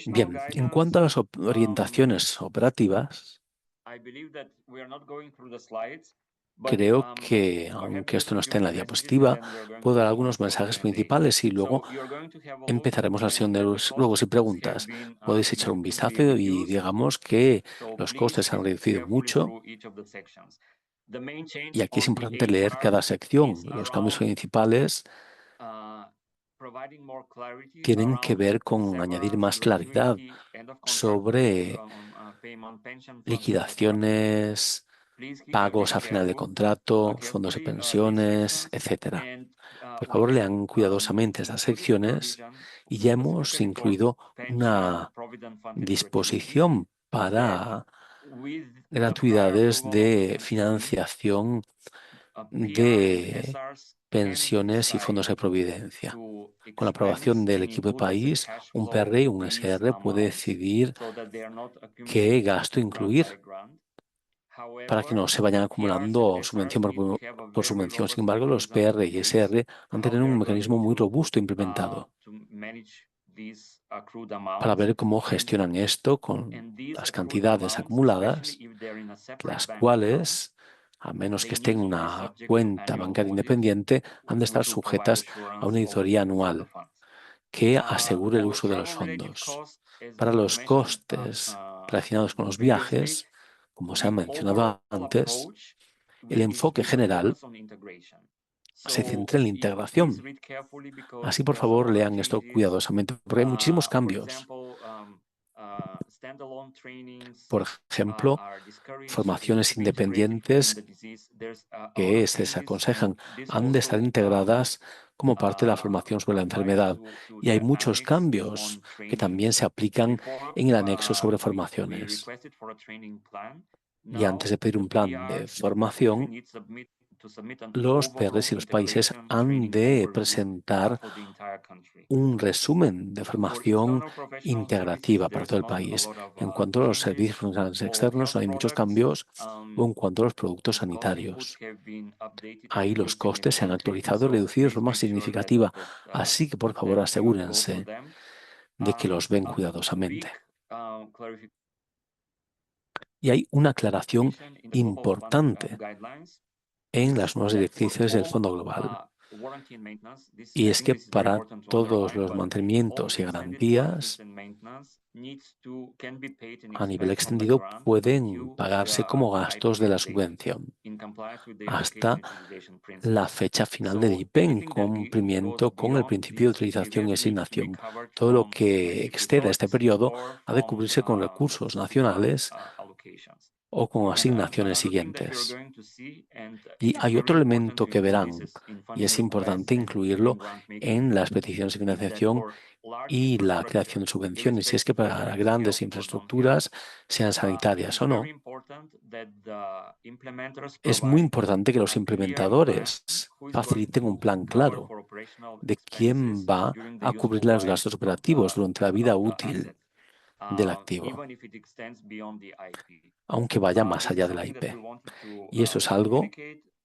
Bien, en cuanto a las orientaciones operativas, Creo que, aunque esto no esté en la diapositiva, puedo dar algunos mensajes principales y luego empezaremos la sesión de ruegos y preguntas. Podéis echar un vistazo y digamos que los costes se han reducido mucho. Y aquí es importante leer cada sección. Los cambios principales tienen que ver con añadir más claridad sobre liquidaciones, pagos a final de contrato, fondos de pensiones, etcétera. Por favor, lean cuidadosamente estas secciones y ya hemos incluido una disposición para gratuidades de financiación de pensiones y fondos de providencia. Con la aprobación del equipo de país, un PR y un SR puede decidir qué gasto incluir para que no se vayan acumulando subvención por subvención. Sin embargo, los PR y SR han tenido un mecanismo muy robusto implementado para ver cómo gestionan esto con las cantidades acumuladas, las cuales, a menos que estén en una cuenta bancaria independiente, han de estar sujetas a una auditoría anual que asegure el uso de los fondos. Para los costes relacionados con los viajes, como se ha mencionado antes, el enfoque general se centra en la integración. Así, por favor, lean esto cuidadosamente, porque hay muchísimos cambios. Por ejemplo, formaciones independientes que se desaconsejan han de estar integradas como parte de la formación sobre la enfermedad. Y hay muchos cambios que también se aplican en el anexo sobre formaciones. Y antes de pedir un plan de formación, los PRs y los países han de presentar un resumen de formación integrativa para todo el país. En cuanto a los servicios profesionales externos, no hay muchos cambios, o en cuanto a los productos sanitarios. Ahí los costes se han actualizado y reducido de forma significativa, así que por favor asegúrense de que los ven cuidadosamente. Y hay una aclaración importante en las nuevas directrices del Fondo Global. Y es que para todos los mantenimientos y garantías a nivel extendido pueden pagarse como gastos de la subvención hasta la fecha final del IP en cumplimiento con el principio de utilización y asignación. Todo lo que exceda este periodo ha de cubrirse con recursos nacionales o con asignaciones siguientes. Y hay otro elemento que verán, y es importante incluirlo en las peticiones de financiación y la creación de subvenciones, y es que para grandes infraestructuras, sean sanitarias o no, es muy importante que los implementadores faciliten un plan claro de quién va a cubrir los gastos operativos durante la vida útil del activo, aunque vaya más allá de la IP. Y eso es algo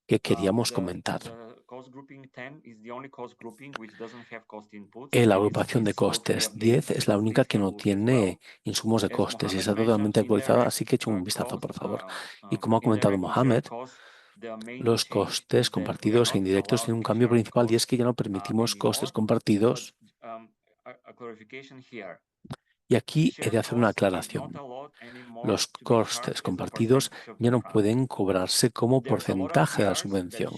que queríamos comentar. La agrupación de costes 10 es la única que no tiene insumos de costes y está totalmente actualizada, así que echen un vistazo, por favor. Y como ha comentado Mohamed, los costes compartidos e indirectos tienen un cambio principal y es que ya no permitimos costes compartidos. Y aquí he de hacer una aclaración. Los costes compartidos ya no pueden cobrarse como porcentaje de la subvención.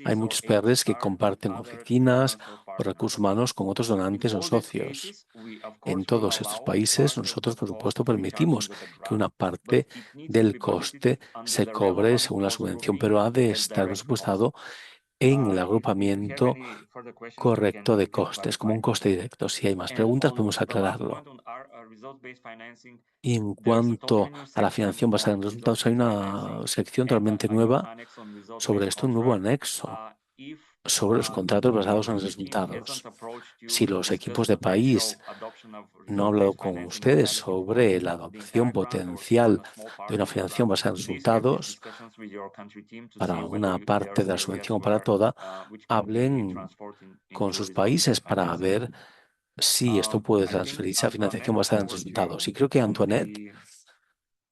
Hay muchos PRs que comparten oficinas o recursos humanos con otros donantes o socios. En todos estos países, nosotros, por supuesto, permitimos que una parte del coste se cobre según la subvención, pero ha de estar presupuestado en el agrupamiento correcto de costes, como un coste directo. Si hay más preguntas, podemos aclararlo. Y en cuanto a la financiación basada en resultados, hay una sección totalmente nueva sobre esto, un nuevo anexo sobre los contratos basados en resultados. Si los equipos de país no han hablado con ustedes sobre la adopción potencial de una financiación basada en resultados para una parte de la subvención o para toda, hablen con sus países para ver si esto puede transferirse a financiación basada en resultados. Y creo que Antoinette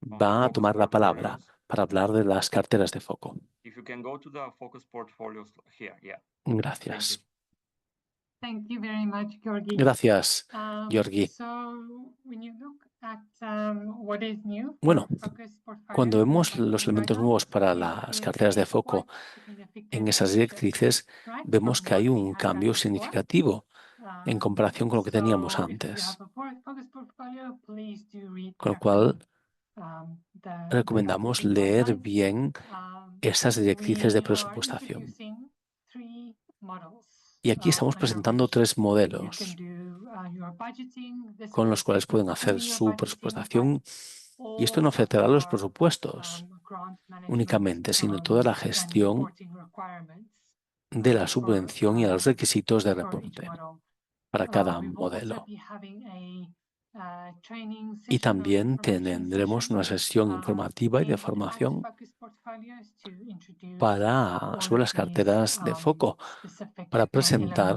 va a tomar la palabra para hablar de las carteras de foco.
If you can go to the focus portfolios here, yeah.
Gracias.
Thank you very much, Georgi.
Gracias, Georgi. Bueno, cuando vemos los elementos nuevos para las carteras de foco en esas directrices, vemos que hay un cambio significativo en comparación con lo que teníamos antes. Con lo cual, recomendamos leer bien esas directrices de presupuestación. Y aquí estamos presentando 3 modelos con los cuales pueden hacer su presupuestación, y esto no afectará a los presupuestos únicamente, sino toda la gestión de la subvención y a los requisitos de reporte para cada modelo. Y también tendremos una sesión informativa y de formación sobre las carteras de foco para presentar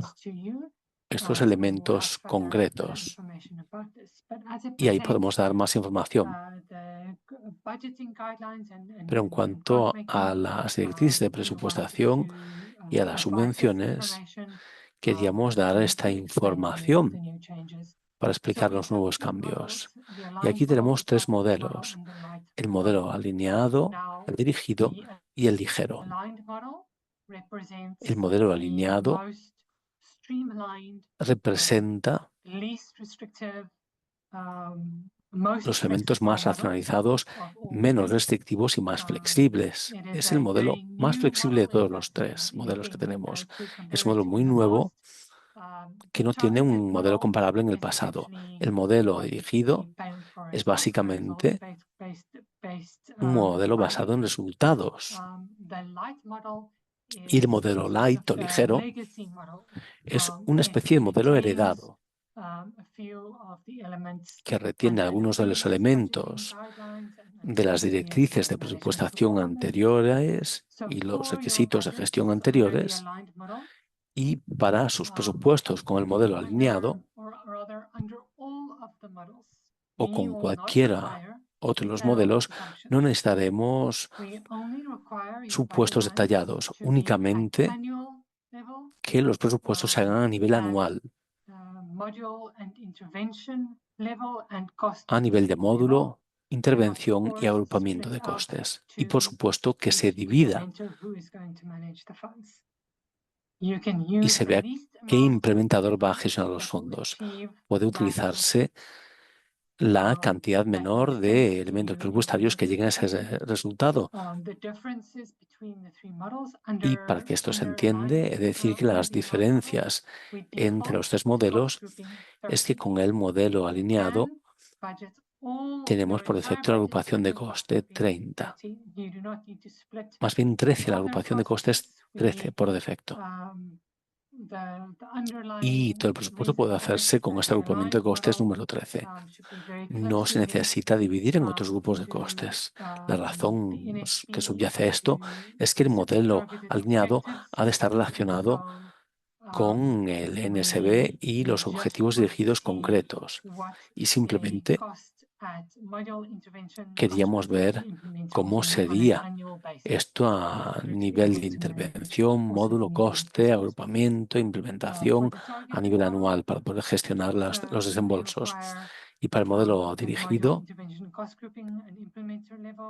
estos elementos concretos. Y ahí podemos dar más información. Pero en cuanto a las directrices de presupuestación y a las subvenciones, queríamos dar esta información para explicar los nuevos cambios. Y aquí tenemos 3 modelos: el modelo alineado, el dirigido y el ligero. El modelo alineado representa los elementos más racionalizados, menos restrictivos y más flexibles. Es el modelo más flexible de todos los 3 modelos que tenemos. Es un modelo muy nuevo que no tiene un modelo comparable en el pasado. El modelo dirigido es básicamente un modelo basado en resultados. Y el modelo light o ligero es una especie de modelo heredado que retiene algunos de los elementos de las directrices de presupuestación anteriores y los requisitos de gestión anteriores, y para sus presupuestos con el modelo alineado o con cualquiera otro de los modelos no necesitaremos supuestos detallados, únicamente que los presupuestos se hagan a nivel anual, a nivel de módulo, intervención y agrupamiento de costes. Y por supuesto que se divida y se vea qué implementador va a gestionar los fondos. Puede utilizarse la cantidad menor de elementos presupuestarios que lleguen a ese resultado. Y para que esto se entienda, es decir que las diferencias entre los 3 modelos es que con el modelo alineado tenemos por defecto la agrupación de coste 30. Más bien 13, la agrupación de costes 13 por defecto. Y todo el presupuesto puede hacerse con este agrupamiento de costes número 13. No se necesita dividir en otros grupos de costes. La razón que subyace a esto es que el modelo alineado ha de estar relacionado con el NSB y los objetivos dirigidos concretos. Y simplemente queríamos ver cómo sería esto a nivel de intervención, módulo, coste, agrupamiento, implementación a nivel anual para poder gestionar los desembolsos. Y para el modelo dirigido,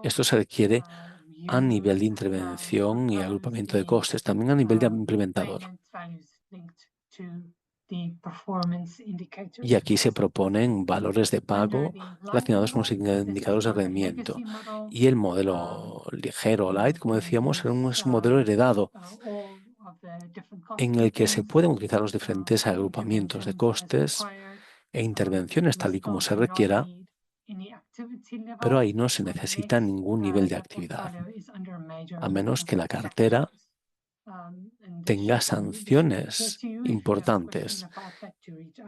esto se requiere a nivel de intervención y agrupamiento de costes, también a nivel de implementador. Y aquí se proponen valores de pago relacionados con los indicadores de rendimiento. Y el modelo ligero, light, como decíamos, es un modelo heredado en el que se pueden utilizar los diferentes agrupamientos de costes e intervenciones tal y como se requiera, pero ahí no se necesita ningún nivel de actividad, a menos que la cartera tenga sanciones importantes.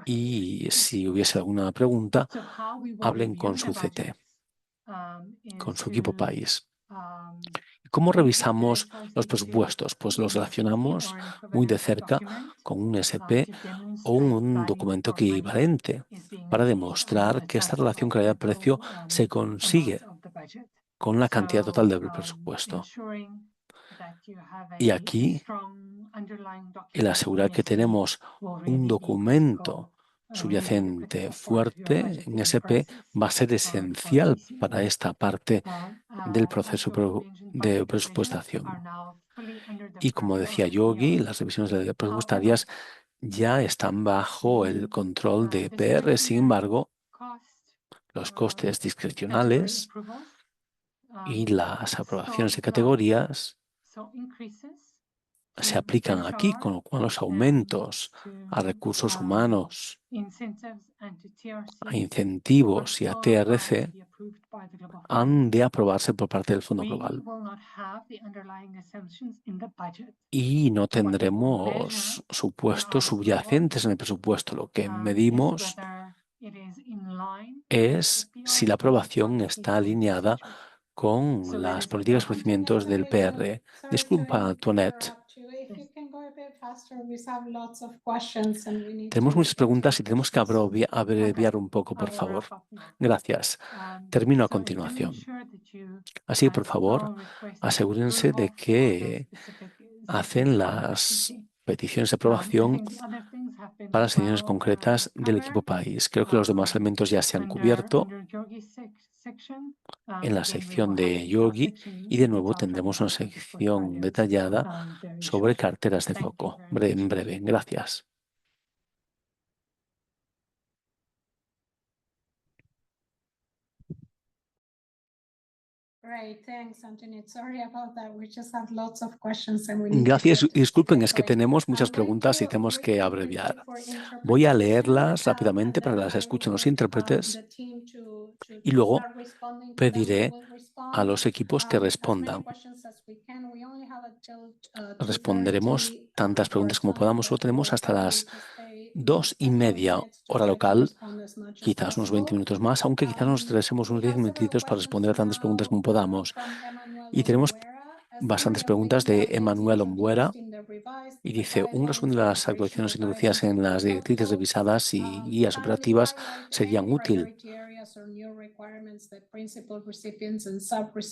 Y si hubiese alguna pregunta, hablen con su CT, con su equipo país. ¿Cómo revisamos los presupuestos? Pues los relacionamos muy de cerca con un SP o un documento equivalente para demostrar que esta relación calidad-precio se consigue con la cantidad total del presupuesto. Y aquí el asegurar que tenemos un documento subyacente fuerte en SP va a ser esencial para esta parte del proceso de presupuestación. Y como decía Yogi, las revisiones presupuestarias ya están bajo el control de PR. Sin embargo, los costes discrecionales y las aprobaciones de categorías se aplican aquí, con lo cual los aumentos a recursos humanos, a incentivos y a TRC han de aprobarse por parte del Fondo Global. Y no tendremos supuestos subyacentes en el presupuesto. Lo que medimos es si la aprobación está alineada con las políticas de crecimiento del PR. Disculpa, Antoinette. Tenemos muchas preguntas y tenemos que abreviar un poco, por favor. Gracias. Termino a continuación. Así que, por favor, asegúrense de que hacen las peticiones de aprobación para las decisiones concretas del equipo país. Creo que los demás elementos ya se han cubierto en la sección de Yogi y de nuevo tendremos una sección detallada sobre carteras de foco. En breve. Gracias. Gracias. Disculpen, es que tenemos muchas preguntas y tenemos que abreviar. Voy a leerlas rápidamente para que las escuchen los intérpretes y luego pediré a los equipos que respondan. Responderemos tantas preguntas como podamos. Solo tenemos hasta las 2:30 hora local, quizás unos 20 minutos más, aunque quizás nos interesemos unos 10 minutitos para responder a tantas preguntas como podamos. Y tenemos bastantes preguntas de Emanuel Ombuera y dice: un resumen de las actualizaciones introducidas en las directrices revisadas y guías operativas serían útil.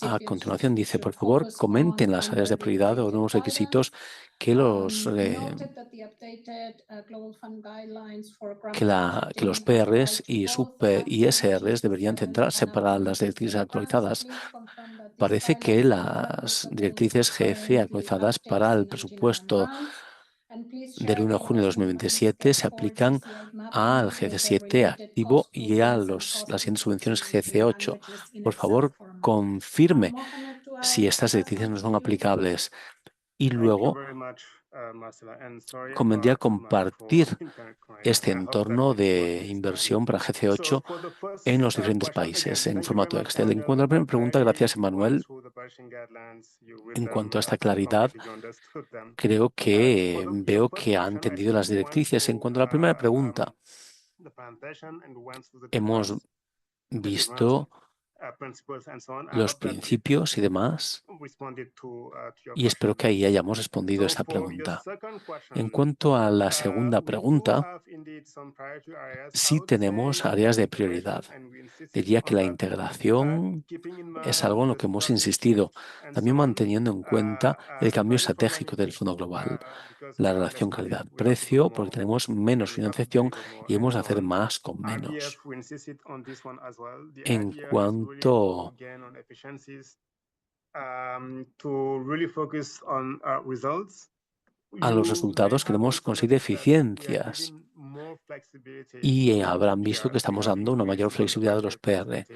A continuación dice: por favor, comenten las áreas de prioridad o nuevos requisitos que los PRs y SRs deberían centrarse para las directrices actualizadas. Parece que las directrices GF actualizadas para el presupuesto del 1 de junio de 2027 se aplican al GC7 activo y a las siguientes subvenciones GC8. Por favor, confirme si estas directrices no son aplicables. Y luego convendría compartir este entorno de inversión para GC8 en los diferentes países en formato Excel. En cuanto a la primera pregunta, gracias, Emanuel. En cuanto a esta claridad, creo que veo que ha entendido las directrices. En cuanto a la primera pregunta, hemos visto los principios y demás, y espero que ahí hayamos respondido a esta pregunta. En cuanto a la segunda pregunta, sí tenemos áreas de prioridad. Diría que la integración es algo en lo que hemos insistido, también manteniendo en cuenta el cambio estratégico del Fondo Global, la relación calidad-precio, porque tenemos menos financiación y hemos de hacer más con menos. En cuanto a los resultados, queremos conseguir eficiencias y habrán visto que estamos dando una mayor flexibilidad de los PR.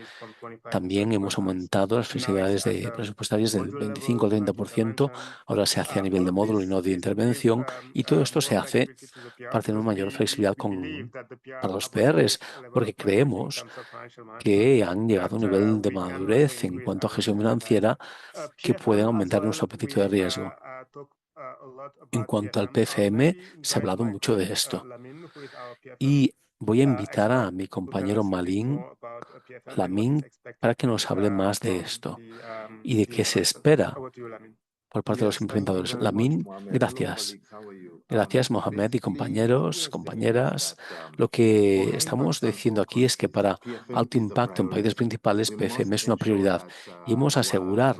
También hemos aumentado las flexibilidades presupuestarias del 25 al 30%. Ahora se hace a nivel de módulo y no de intervención. Y todo esto se hace para tener una mayor flexibilidad para los PRs, porque creemos que han llegado a un nivel de madurez en cuanto a gestión financiera que pueden aumentar nuestro apetito de riesgo. En cuanto al PFM, se ha hablado mucho de esto. Y voy a invitar a mi compañero Lamin, para que nos hable más de esto y de qué se espera por parte de los implementadores. Lamin, gracias. Gracias, Mohamed y compañeros, compañeras. Lo que estamos diciendo aquí es que para alto impacto en países principales, PFM es una prioridad y hemos de asegurar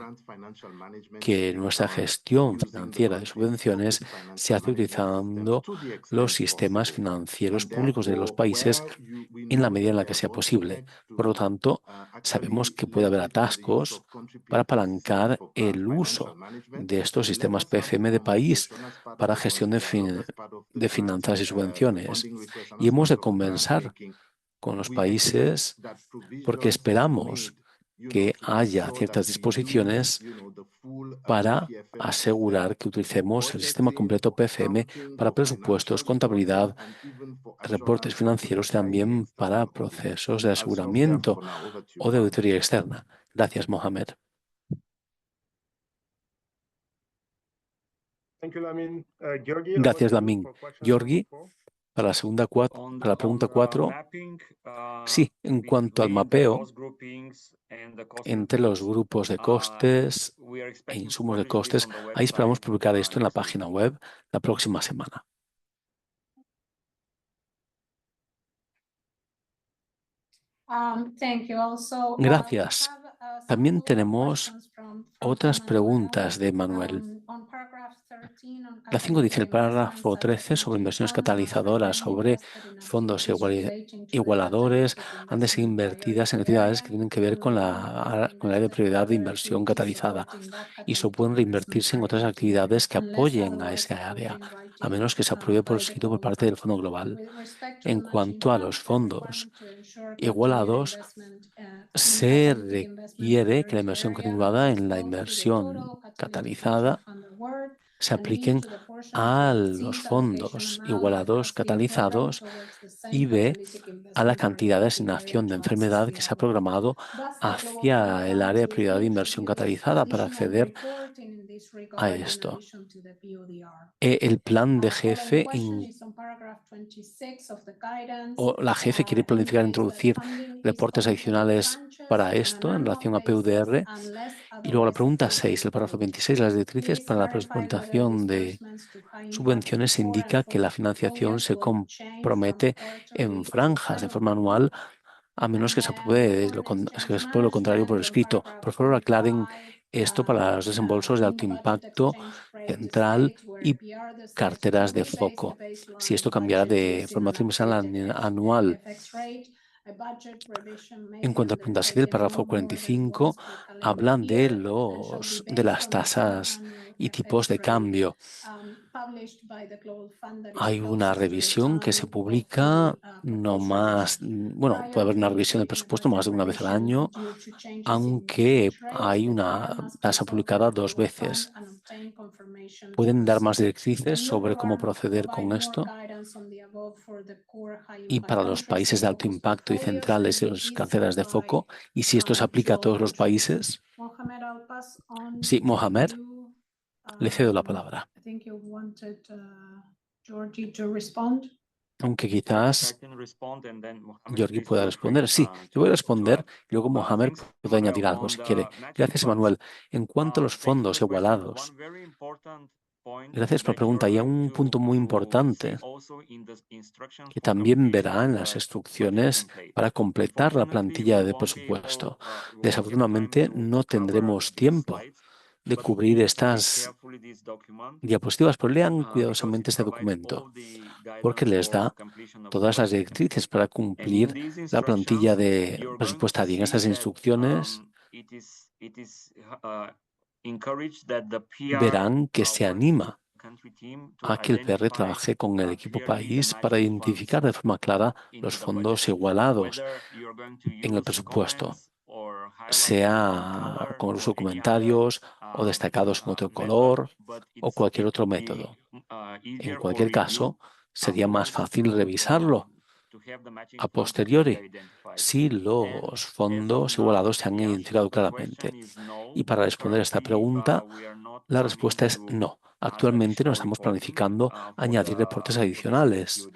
que nuestra gestión financiera de subvenciones se hace utilizando los sistemas financieros públicos de los países en la medida en la que sea posible. Por lo tanto, sabemos que puede haber atascos para apalancar el uso de estos sistemas PFM de país para gestión de finanzas y subvenciones. Y hemos de conversar con los países porque esperamos que haya ciertas disposiciones para asegurar que utilicemos el sistema completo PFM para presupuestos, contabilidad, reportes financieros y también para procesos de aseguramiento o de auditoría externa. Gracias, Mohamed. Gracias, Lamin. Georgi, para la pregunta 4. Sí, en cuanto al mapeo entre los grupos de costes e insumos de costes, ahí esperamos publicar esto en la página web la próxima semana. Gracias. También tenemos otras preguntas de Manuel. La 5 dice el párrafo 13 sobre inversiones catalizadoras, sobre fondos igualadores, han de ser invertidas en actividades que tienen que ver con la área de prioridad de inversión catalizada y solo pueden reinvertirse en otras actividades que apoyen a esa área, a menos que se apruebe por escrito por parte del Fondo Global. En cuanto a los fondos igualados, se requiere que la inversión continuada en la inversión catalizada se apliquen a los fondos igualados catalizados y B, a la cantidad de asignación de enfermedad que se ha programado hacia el área de prioridad de inversión catalizada para acceder a esto. El plan de jefe o la jefe quiere planificar introducir reportes adicionales para esto en relación a PUDR. Y luego la pregunta 6, el párrafo 26, las directrices para la presentación de subvenciones indica que la financiación se compromete en franjas de forma anual, a menos que se apruebe lo contrario por escrito. Por favor, aclaren esto para los desembolsos de alto impacto central y carteras de foco. Si esto cambiará de forma trimestral a anual. En cuanto a la pregunta 7 del párrafo 45, hablan de las tasas y tipos de cambio. Hay una revisión que se publica puede haber una revisión del presupuesto más de una vez al año, aunque hay una tasa publicada 2 veces. ¿Pueden dar más directrices sobre cómo proceder con esto? Y para los países de alto impacto y centrales y las carteras de foco, ¿y si esto se aplica a todos los países? Sí, Mohamed, le cedo la palabra. Aunque quizás Georgi pueda responder. Sí, yo voy a responder y luego Mohamed puede añadir algo si quiere. Gracias, Emanuel. En cuanto a los fondos igualados, gracias por la pregunta. Y hay un punto muy importante que también verá en las instrucciones para completar la plantilla de presupuesto. Desafortunadamente, no tendremos tiempo de cubrir estas diapositivas, pero lean cuidadosamente este documento, porque les da todas las directrices para cumplir la plantilla de presupuestaria. En estas instrucciones verán que se anima a que el PR trabaje con el equipo país para identificar de forma clara los fondos igualados en el presupuesto, sea con los comentarios o destacados en otro color o cualquier otro método. En cualquier caso, sería más fácil revisarlo a posteriori si los fondos igualados se han identificado claramente. Y para responder a esta pregunta, la respuesta es no. Actualmente no estamos planificando añadir reportes adicionales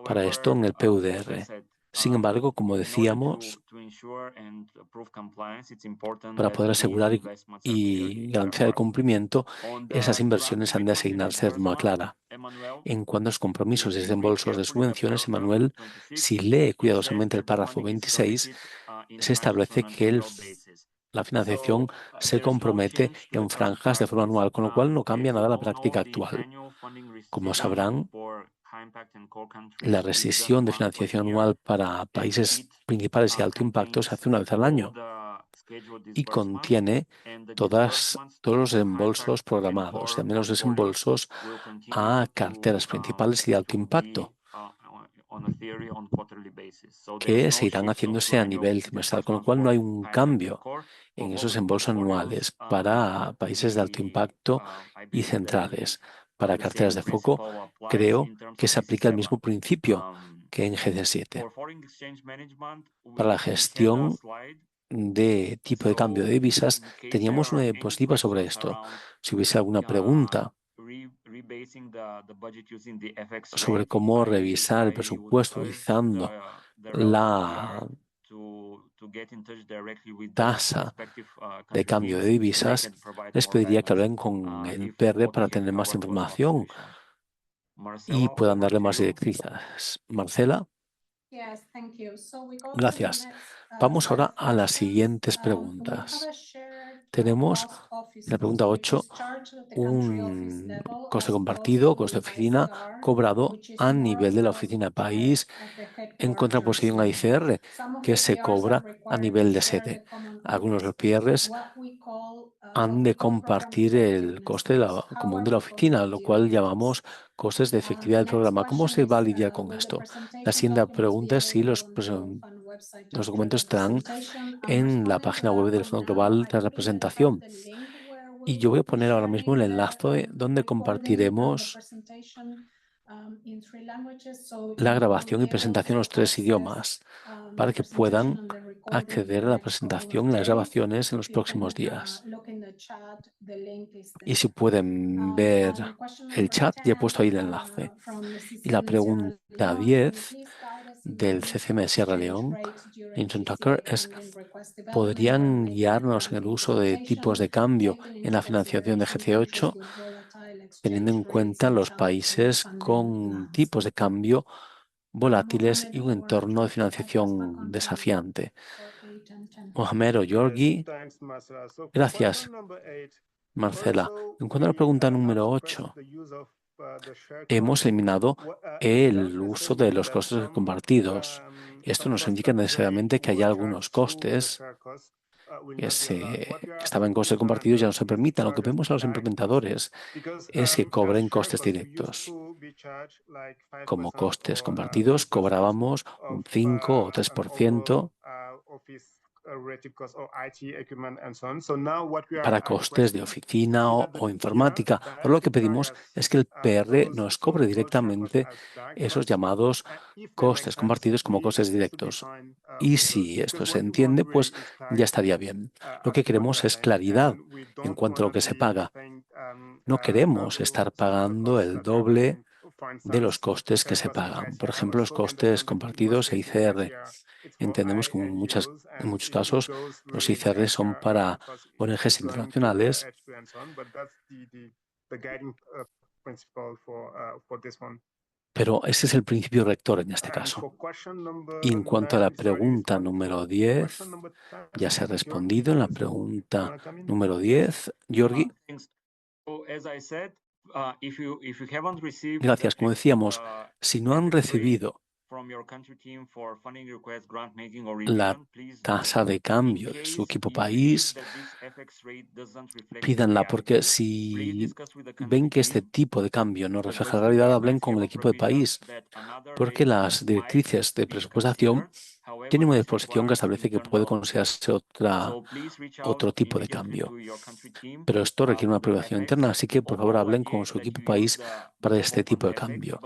para esto en el PUDR. Sin embargo, como decíamos, para poder asegurar y garantizar el cumplimiento, esas inversiones han de asignarse de forma clara. En cuanto a los compromisos y desembolsos de subvenciones, Emanuel, si lee cuidadosamente el párrafo 26, se establece que la financiación se compromete en franjas de forma anual, con lo cual no cambia nada la práctica actual. Como sabrán, la rescisión de financiación anual para países principales y de alto impacto se hace una vez al año y contiene todos los desembolsos programados, y también los desembolsos a carteras principales y de alto impacto, que se irán haciéndose a nivel trimestral, con lo cual no hay un cambio en esos desembolsos anuales para países de alto impacto y centrales. Para carteras de foco, creo que se aplica el mismo principio que en GC7. Para la gestión de tipo de cambio de divisas, teníamos una diapositiva sobre esto. Si hubiese alguna pregunta sobre cómo revisar el presupuesto utilizando la tasa de cambio de divisas, les pediría que hablen con el PR para tener más información y puedan darle más directrices. Marcela, gracias. Vamos ahora a las siguientes preguntas. Tenemos en la pregunta 8 un coste compartido, coste de oficina, cobrado a nivel de la oficina país en contraposición a ICR, que se cobra a nivel de sede. Algunos de los PRs han de compartir el coste común de la oficina, lo cual llamamos costes de efectividad del programa. ¿Cómo se va a lidiar con esto? La siguiente pregunta es si los documentos están en la página web del Fondo Global de Representación. Y yo voy a poner ahora mismo el enlace donde compartiremos la grabación y presentación en los 3 idiomas para que puedan acceder a la presentación y las grabaciones en los próximos días. Y si pueden ver el chat, ya he puesto ahí el enlace. Y la pregunta 10 del CCM de Sierra León, Hinton Tucker, es: ¿podrían guiarnos en el uso de tipos de cambio en la financiación de GC8, teniendo en cuenta los países con tipos de cambio volátiles y un entorno de financiación desafiante? Mohamed o Georgi,
Thanks, Marcela. So for
gracias,
question number 8,
Marcela.
also,
En cuanto a la pregunta número 8, hemos eliminado el uso de los costes compartidos. Esto no significa necesariamente que haya algunos costes que estaban en costes compartidos ya no se permitan. Lo que vemos a los implementadores es que cobren costes directos. Como costes compartidos cobrábamos un 5 o 3% para costes de oficina o informática. Ahora lo que pedimos es que el PR nos cobre directamente esos llamados costes compartidos como costes directos. Y si esto se entiende, pues ya estaría bien. Lo que queremos es claridad en cuanto a lo que se paga. No queremos estar pagando el doble de los costes que se pagan. Por ejemplo, los costes compartidos e ICR. Entendemos que en muchos casos los ICR son para ONGs internacionales, pero ese es el principio rector en este caso. Y en cuanto a la pregunta número 10, ya se ha respondido en la pregunta número 10. Georgi. Gracias. Como decíamos, si no han recibido la tasa de cambio de su equipo país, pídanla, porque si ven que este tipo de cambio no refleja la realidad, hablen con el equipo de país, porque las directrices de presupuestación tienen una disposición que establece que puede considerarse otro tipo de cambio. Pero esto requiere una aprobación interna, así que por favor hablen con su equipo país para este tipo de cambio.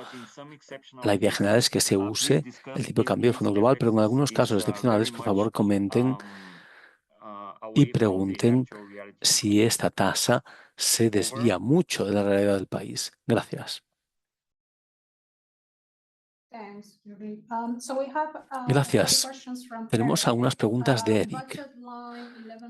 La idea general es que se use el tipo de cambio del Fondo Global, pero en algunos casos excepcionales, por favor, comenten y pregunten si esta tasa se desvía mucho de la realidad del país. Gracias. Gracias. Tenemos algunas preguntas de Eric.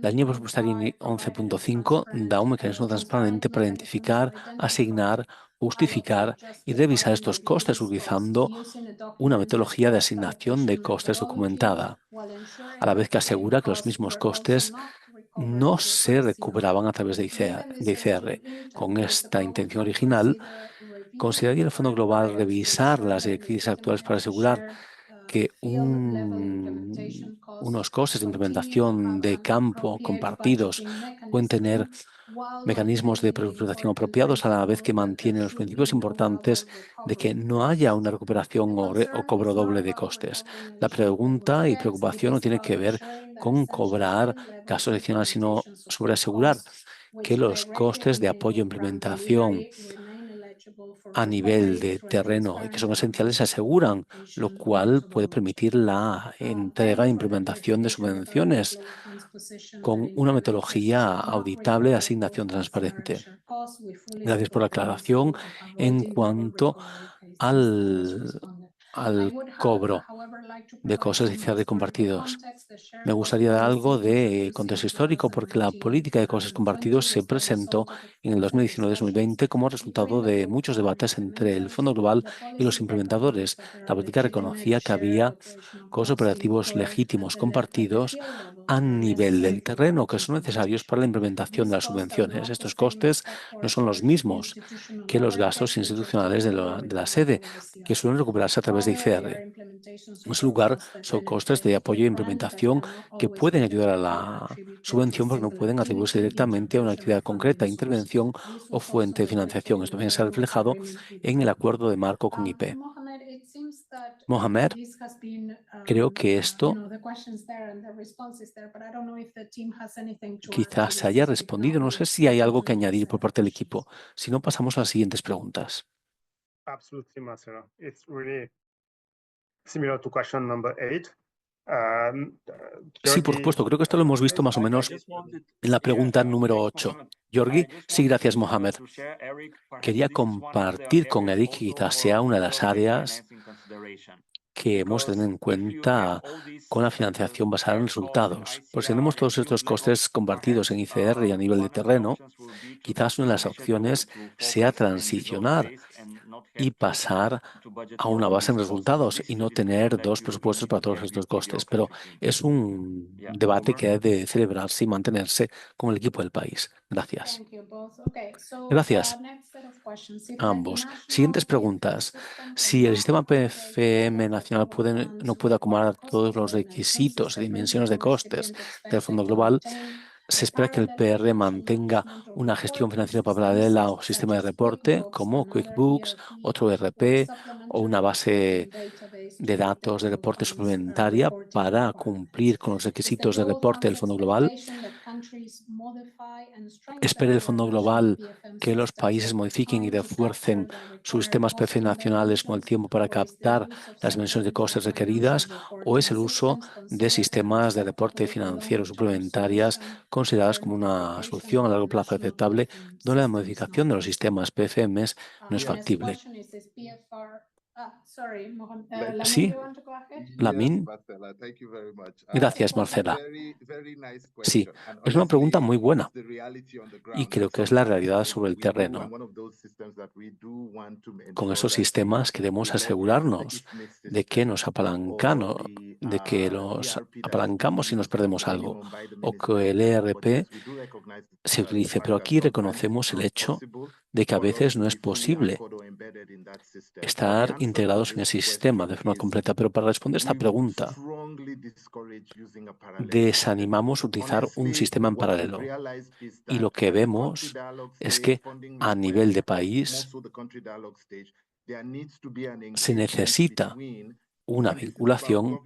La línea presupuestaria 11.5 da un mecanismo transparente para identificar, asignar, justificar y revisar estos costes utilizando una metodología de asignación de costes documentada, a la vez que asegura que los mismos costes no se recuperaban a través de ICR. Con esta intención original, ¿consideraría el Fondo Global revisar las directrices actuales para asegurar que unos costes de implementación de campo compartidos pueden tener mecanismos de presupuestación apropiados a la vez que mantienen los principios importantes de que no haya una recuperación o cobro doble de costes? La pregunta y preocupación no tiene que ver con cobrar gastos adicionales, sino sobre asegurar que los costes de apoyo e implementación a nivel de terreno y que son esenciales se aseguran, lo cual puede permitir la entrega e implementación de subvenciones con una metodología auditable de asignación transparente. Gracias por la aclaración en cuanto al cobro de costes de ICR compartidos. Me gustaría dar algo de contexto histórico porque la política de costes compartidos se presentó en el 2019-2020 como resultado de muchos debates entre el Fondo Global y los implementadores. La política reconocía que había costes operativos legítimos compartidos a nivel del terreno que son necesarios para la implementación de las subvenciones. Estos costes no son los mismos que los gastos institucionales de la sede, que suelen recuperarse a través de ICR. En su lugar, son costes de apoyo e implementación que pueden ayudar a la subvención porque no pueden atribuirse directamente a una actividad concreta, intervención o fuente de financiación. Esto viene a ser reflejado en el acuerdo de marco con IP. Mohamed, creo que esto quizás se haya respondido. No sé si hay algo que añadir por parte del equipo. Si no, pasamos a las siguientes preguntas.
Absolutely, Marcelo. It's really similar to question number 8.
Sí, por supuesto. Creo que esto lo hemos visto más o menos en la pregunta número 8. Georgi, sí, gracias, Mohamed. Quería compartir con Eric que quizás sea una de las áreas que hemos de tener en cuenta con la financiación basada en resultados. Pues si tenemos todos estos costes compartidos en ICR y a nivel de terreno, quizás una de las opciones sea transicionar y pasar a una base en resultados y no tener dos presupuestos para todos estos costes. Pero es un debate que debe celebrarse y mantenerse con el equipo del país. Gracias. Gracias a ambos. Siguientes preguntas. Si el sistema PFM nacional no puede acomodar todos los requisitos y dimensiones de costes del Fondo Global, se espera que el PR mantenga una gestión financiera paralela o sistema de reporte como QuickBooks, otro ERP o una base de datos de reporte suplementaria para cumplir con los requisitos de reporte del Fondo Global. ¿Espera el Fondo Global que los países modifiquen y refuercen sus sistemas PF nacionales con el tiempo para captar las dimensiones de costes requeridas, o es el uso de sistemas de reporte financiero suplementarias consideradas como una solución a largo plazo aceptable, donde la modificación de los sistemas PFMs no es factible? Sí, Lamin. Gracias, Marcela. Sí, es una pregunta muy buena y creo que es la realidad sobre el terreno. Con esos sistemas queremos asegurarnos de que nos apalancamos si nos perdemos algo o que el ERP se utilice. Pero aquí reconocemos el hecho de que a veces no es posible estar integrados en el sistema de forma completa. Pero para responder esta pregunta, desanimamos utilizar un sistema en paralelo. Y lo que vemos es que a nivel de país se necesita una vinculación.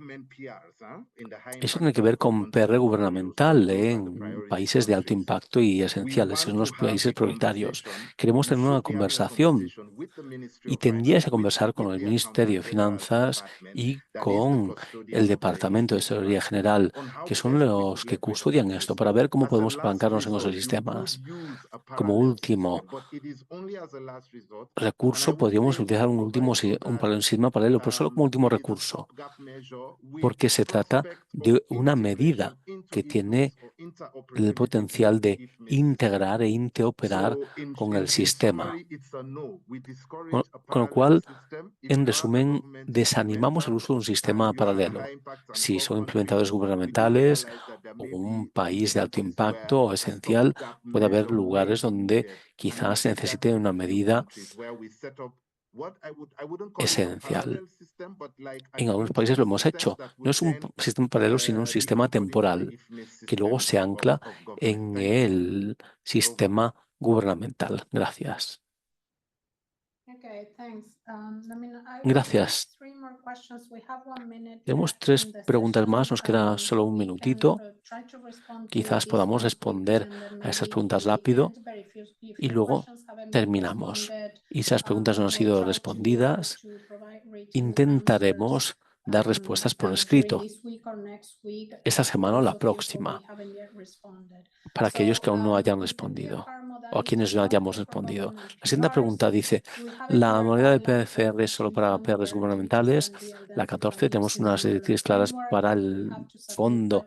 Eso tiene que ver con PR gubernamental en países de alto impacto y esenciales, que son los países prioritarios. Queremos tener una conversación y tendríais que conversar con el Ministerio de Finanzas y con el Departamento de Tesorería General, que son los que custodian esto, para ver cómo podemos apalancarnos en esos sistemas. Como último recurso, podríamos utilizar un sistema paralelo, pero solo como último recurso, porque se trata de una medida que tiene el potencial de integrar e interoperar con el sistema. Con lo cual, en resumen, desanimamos el uso de un sistema paralelo. Si son implementadores gubernamentales o un país de alto impacto o esencial, puede haber lugares donde quizás se necesite una medida esencial. En algunos países lo hemos hecho. No es un sistema paralelo, sino un sistema temporal que luego se ancla en el sistema gubernamental. Gracias. Gracias. Tenemos 3 preguntas más, nos queda solo un minutito. Quizás podamos responder a esas preguntas rápido y luego terminamos. Y si las preguntas no han sido respondidas, intentaremos dar respuestas por escrito esta semana o la próxima para aquellos que aún no hayan respondido o a quienes no hayamos respondido. La siguiente pregunta dice, ¿la modalidad de PFR es solo para PRs gubernamentales? La 14, tenemos unas directrices claras para el fondo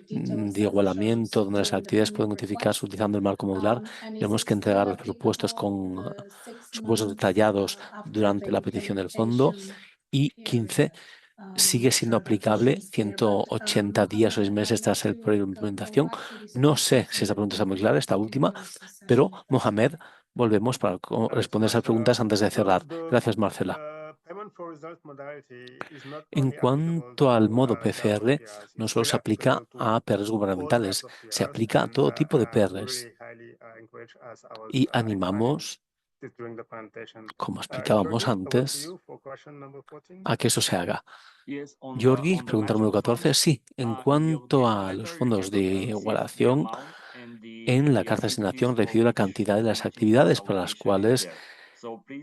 de igualamiento, donde las actividades pueden notificarse utilizando el marco modular. Tenemos que entregar los presupuestos con supuestos detallados durante la petición del fondo. Y 15, sigue siendo aplicable 180 días o 6 meses tras el periodo de implementación. No sé si esta pregunta está muy clara, esta última, pero Mohamed, volvemos para responder esas preguntas antes de cerrar. Gracias, Marcela. En cuanto al modo PFR, no solo se aplica a PRs gubernamentales, se aplica a todo tipo de PRs. Y animamos, como explicábamos antes, a que eso se haga. Georgi, pregunta número 14. Sí, en cuanto a los fondos de igualación, en la carta de asignación recibe la cantidad de las actividades para las cuales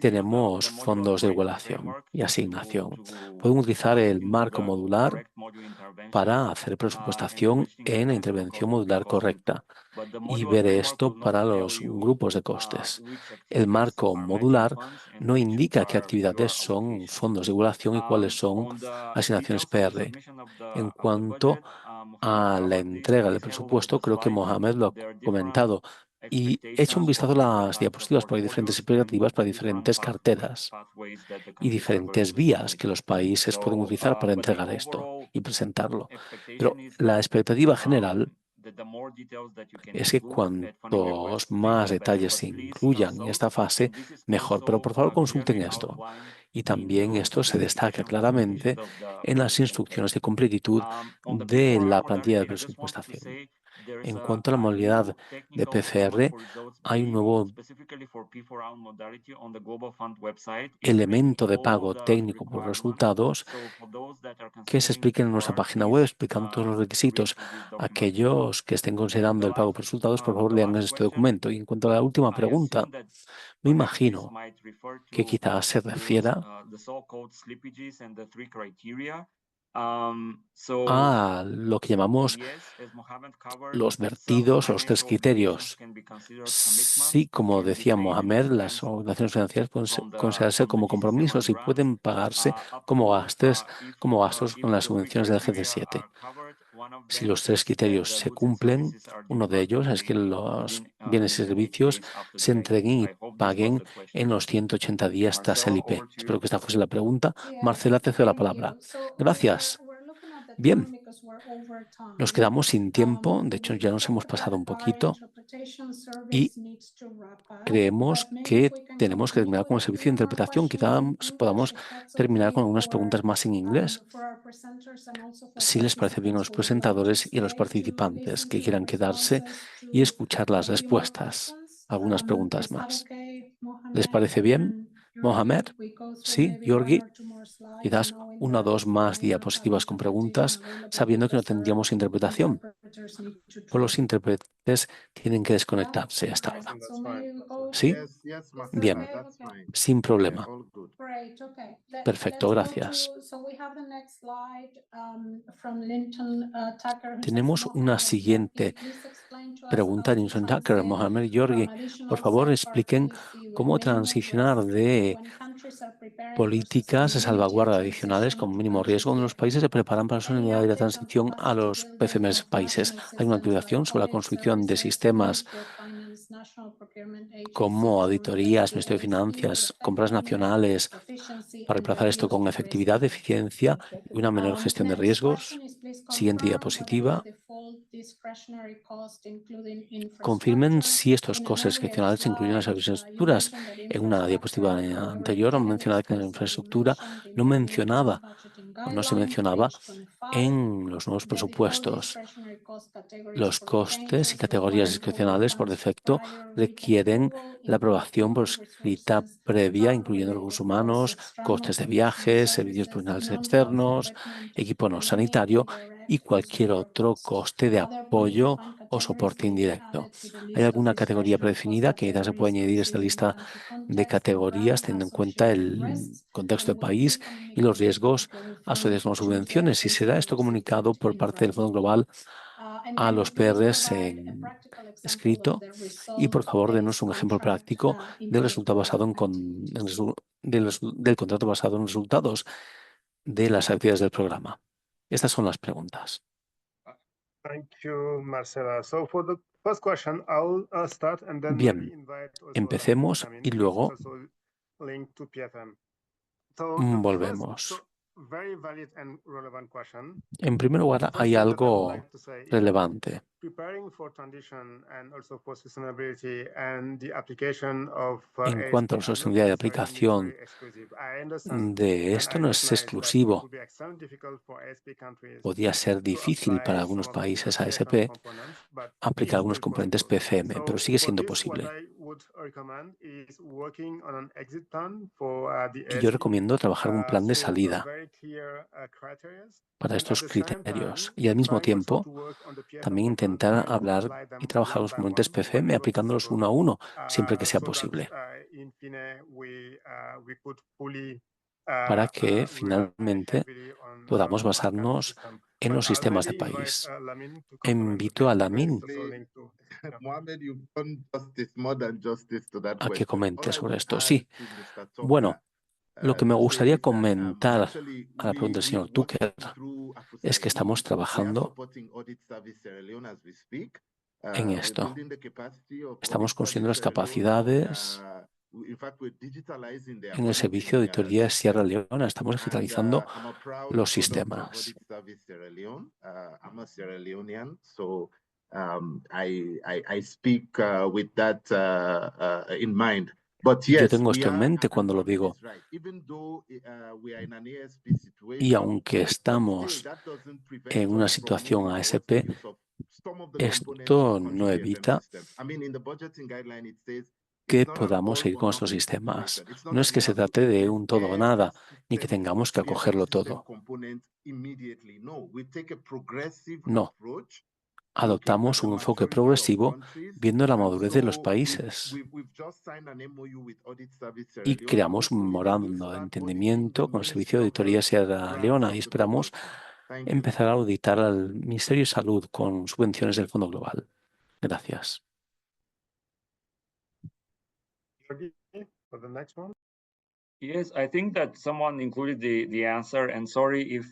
tenemos fondos de igualación y asignación. Pueden utilizar el marco modular para hacer presupuestación en la intervención modular correcta y ver esto para los grupos de costes. El marco modular no indica qué actividades son fondos de igualación y cuáles son asignaciones PR. En cuanto a la entrega del presupuesto, creo que Mohamed lo ha comentado. Y he hecho un vistazo a las diapositivas, porque hay diferentes expectativas para diferentes carteras y diferentes vías que los países pueden utilizar para entregar esto y presentarlo. Pero la expectativa general es que cuantos más detalles se incluyan en esta fase, mejor. Pero por favor consulten esto. Y también esto se destaca claramente en las instrucciones de completitud de la plantilla de presupuestación. En cuanto a la modalidad de PFR, hay un nuevo elemento de pago técnico por resultados que se explica en nuestra página web, explicando todos los requisitos. Aquellos que estén considerando el pago por resultados, por favor, lean este documento. Y en cuanto a la última pregunta, me imagino que quizás se refiera a lo que llamamos los vertidos, los 3 criterios. Sí, como decía Mohamed, las obligaciones financieras pueden considerarse como compromisos y pueden pagarse como gastos con las subvenciones del GC7. Si los 3 criterios se cumplen, uno de ellos es que los bienes y servicios se entreguen y paguen en los 180 días tras el IP. Espero que esta fuese la pregunta. Marcela, te cedo la palabra. Gracias. Bien, nos quedamos sin tiempo, de hecho ya nos hemos pasado un poquito y creemos que tenemos que terminar con el servicio de interpretación. Quizás podamos terminar con algunas preguntas más en inglés, si les parece bien a los presentadores y a los participantes que quieran quedarse y escuchar las respuestas, algunas preguntas más. ¿Les parece bien? Mohamed, sí, Georgi, quizás una o dos más diapositivas con preguntas, sabiendo que no tendríamos interpretación. Pues los intérpretes tienen que desconectarse hasta ahora.
That's fine.
¿Sí? Bien, sin problema. Perfecto,
Perfecto,
gracias. Tenemos una siguiente pregunta de Nilson Tucker, Mohamed Georgi. Por favor, expliquen cómo transicionar de políticas de salvaguarda adicionales con mínimo riesgo donde los países se preparan para su unidad de la transición a los PFMs países. Hay una actualización sobre la construcción de sistemas como auditorías, Ministerio de Finanzas, compras nacionales, para reemplazar esto con efectividad, eficiencia y una menor gestión de riesgos. Siguiente diapositiva. Confirmen si estos costes excepcionales incluyen las infraestructuras. En una diapositiva anterior han mencionado que la infraestructura no se mencionaba en los nuevos presupuestos. Los costes y categorías discrecionales por defecto requieren la aprobación por escrita previa, incluyendo recursos humanos, costes de viajes, servicios profesionales externos, equipo no sanitario y cualquier otro coste de apoyo o soporte indirecto. ¿Hay alguna categoría predefinida que quizás se puede añadir a esta lista de categorías teniendo en cuenta el contexto del país y los riesgos asociados con subvenciones? Y será esto comunicado por parte del Fondo Global a los PRs en escrito. Y por favor, denos un ejemplo práctico del resultado basado del contrato basado en resultados de las actividades del programa. Estas son las preguntas.
Thank you, Marcela. So for the first question, I'll start and then
Bien,
maybe invite also
empecemos
Benjamin,
y
who is
luego
also linked to PFM. So the
volvemos.
very valid and relevant question.
En primer lugar,
First
hay
thing that I would
algo
like to say is that
relevante.
preparing for transition and also for sustainability and the application of
En cuanto a la
ASP are not
sostenibilidad de
necessarily
aplicación
mutually exclusive. I understand
de
and
esto
I
no es
recognize that it
exclusivo.
would be extremely difficult for ASP countries
Podría ser
to
difícil para
apply
algunos
some of these
países
PFM
ASP
components, but
aplicar
it's
algunos
still
componentes
possible.
PFM, pero
So
sigue
for
siendo
this, what
posible.
I would recommend is working on an exit plan for the
Y yo
ASP.
recomiendo trabajar un plan de
So
salida
very clear criteria.
para
And at
estos
the same
criterios.
time,
Y al mismo
trying also
tiempo,
to work on the PFM
también
components,
intentar
trying to
hablar
apply them
y trabajar
one
los
by
componentes
one
PFM
whenever
aplicándolos
possible,
uno a uno, siempre que sea
so that
posible,
in fine we could fully
para que
rely
finalmente
heavily
podamos
on country
basarnos
system.
en
But
los
I'll
sistemas de
maybe invite
país.
Lamin to complement
Invito a
again, because
Lamin
it's also linked to
Mohamed, you've done justice, more than justice to that
a que
question. All
comente
I
sobre
would
esto.
add
Sí,
to Mr.
bueno,
Tucker,
lo que me
to say
gustaría
is that,
comentar
actually,
a la pregunta del señor
what
Tucker
through
es que
AFU-CID,
estamos
we are
trabajando
supporting Audit Service Sierra Leone as we speak.
en
We're
esto.
building the capacity of
Estamos
Audit
construyendo las
Service Sierra Leone.
capacidades
In fact, we're digitalizing their
en el servicio de auditoría de Sierra Leona. Estamos digitalizando
I'm a proud
los
product of
sistemas.
Audit Service Sierra Leone. I'm a Sierra Leonean, so I speak with that in mind. But
Y yo
yes,
tengo
we
esto en
are,
mente
and
cuando lo
Mohamed
digo.
is right. Even though we are in an ASP
Y
situation,
aunque
but still,
estamos
that doesn't prevent
en una
us from
situación
moving towards
ASP,
the use of some of the components
esto
of
no
country PFM
evita
systems. I mean, in the budgeting guideline, it says
que
it's not an
podamos
all
seguir
or
con estos
nothing
sistemas.
situation. It's not
No es
that
que
we
se
have to
trate de
implement
un todo o
every
nada, ni que
system
tengamos que
PFM
acogerlo
system
todo.
component immediately. No, we take a progressive
No,
approach, looking
adoptamos
at the
un enfoque
maturity of
progresivo
countries,
viendo la
and
madurez de los
so
países
we've just signed an MOU with Audit Service Sierra
y
Leone.
creamos un
Hopefully, they will
memorando de
start auditing
entendimiento
the
con el Servicio
Ministry
de
of
Auditoría
Health
Sierra
grants
Leona y
of the
esperamos
Global Fund. Thank you.
empezar a auditar al Ministerio de Salud con subvenciones del Fondo Global. Gracias.
For the next one.
Yes, I think that someone included the answer, and sorry if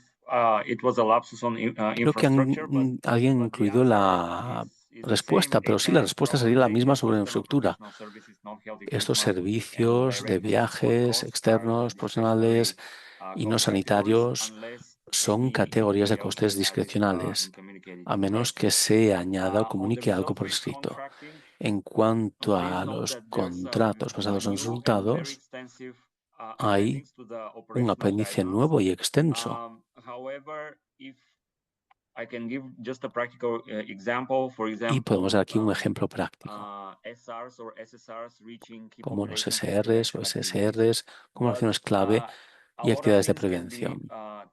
it was a lapsus on
Creo que
infrastructure,
alguien ha
but the
incluido la
answer is the
respuesta,
same,
pero sí, la
and
respuesta sería la
probably
misma
the
sobre la
cost of
infraestructura.
professional services, non-health
Estos
equipment, and
servicios de
direct support
viajes
costs are
externos, profesionales
discretionary
y no
cost categories,
sanitarios
unless
son
it
categorías de
may also
costes
be added
discrecionales,
and communicated
a
in
menos que
writing.
se añada o
On the
comunique algo por
result-based
escrito.
contracting,
En cuanto
please
a
note
los
that there's
contratos
a
basados en
new and very
resultados,
extensive
hay
appendix to the
un
operational
apéndice
guidelines.
nuevo y extenso.
However, if I can give just a practical example. For example,
Y podemos dar aquí un ejemplo práctico,
SRs or SSRs reaching key
como los
populations and
SRs o
prevention activities.
SSRs, como
But,
acciones clave
a
y
lot of
actividades de
things can be,
prevención.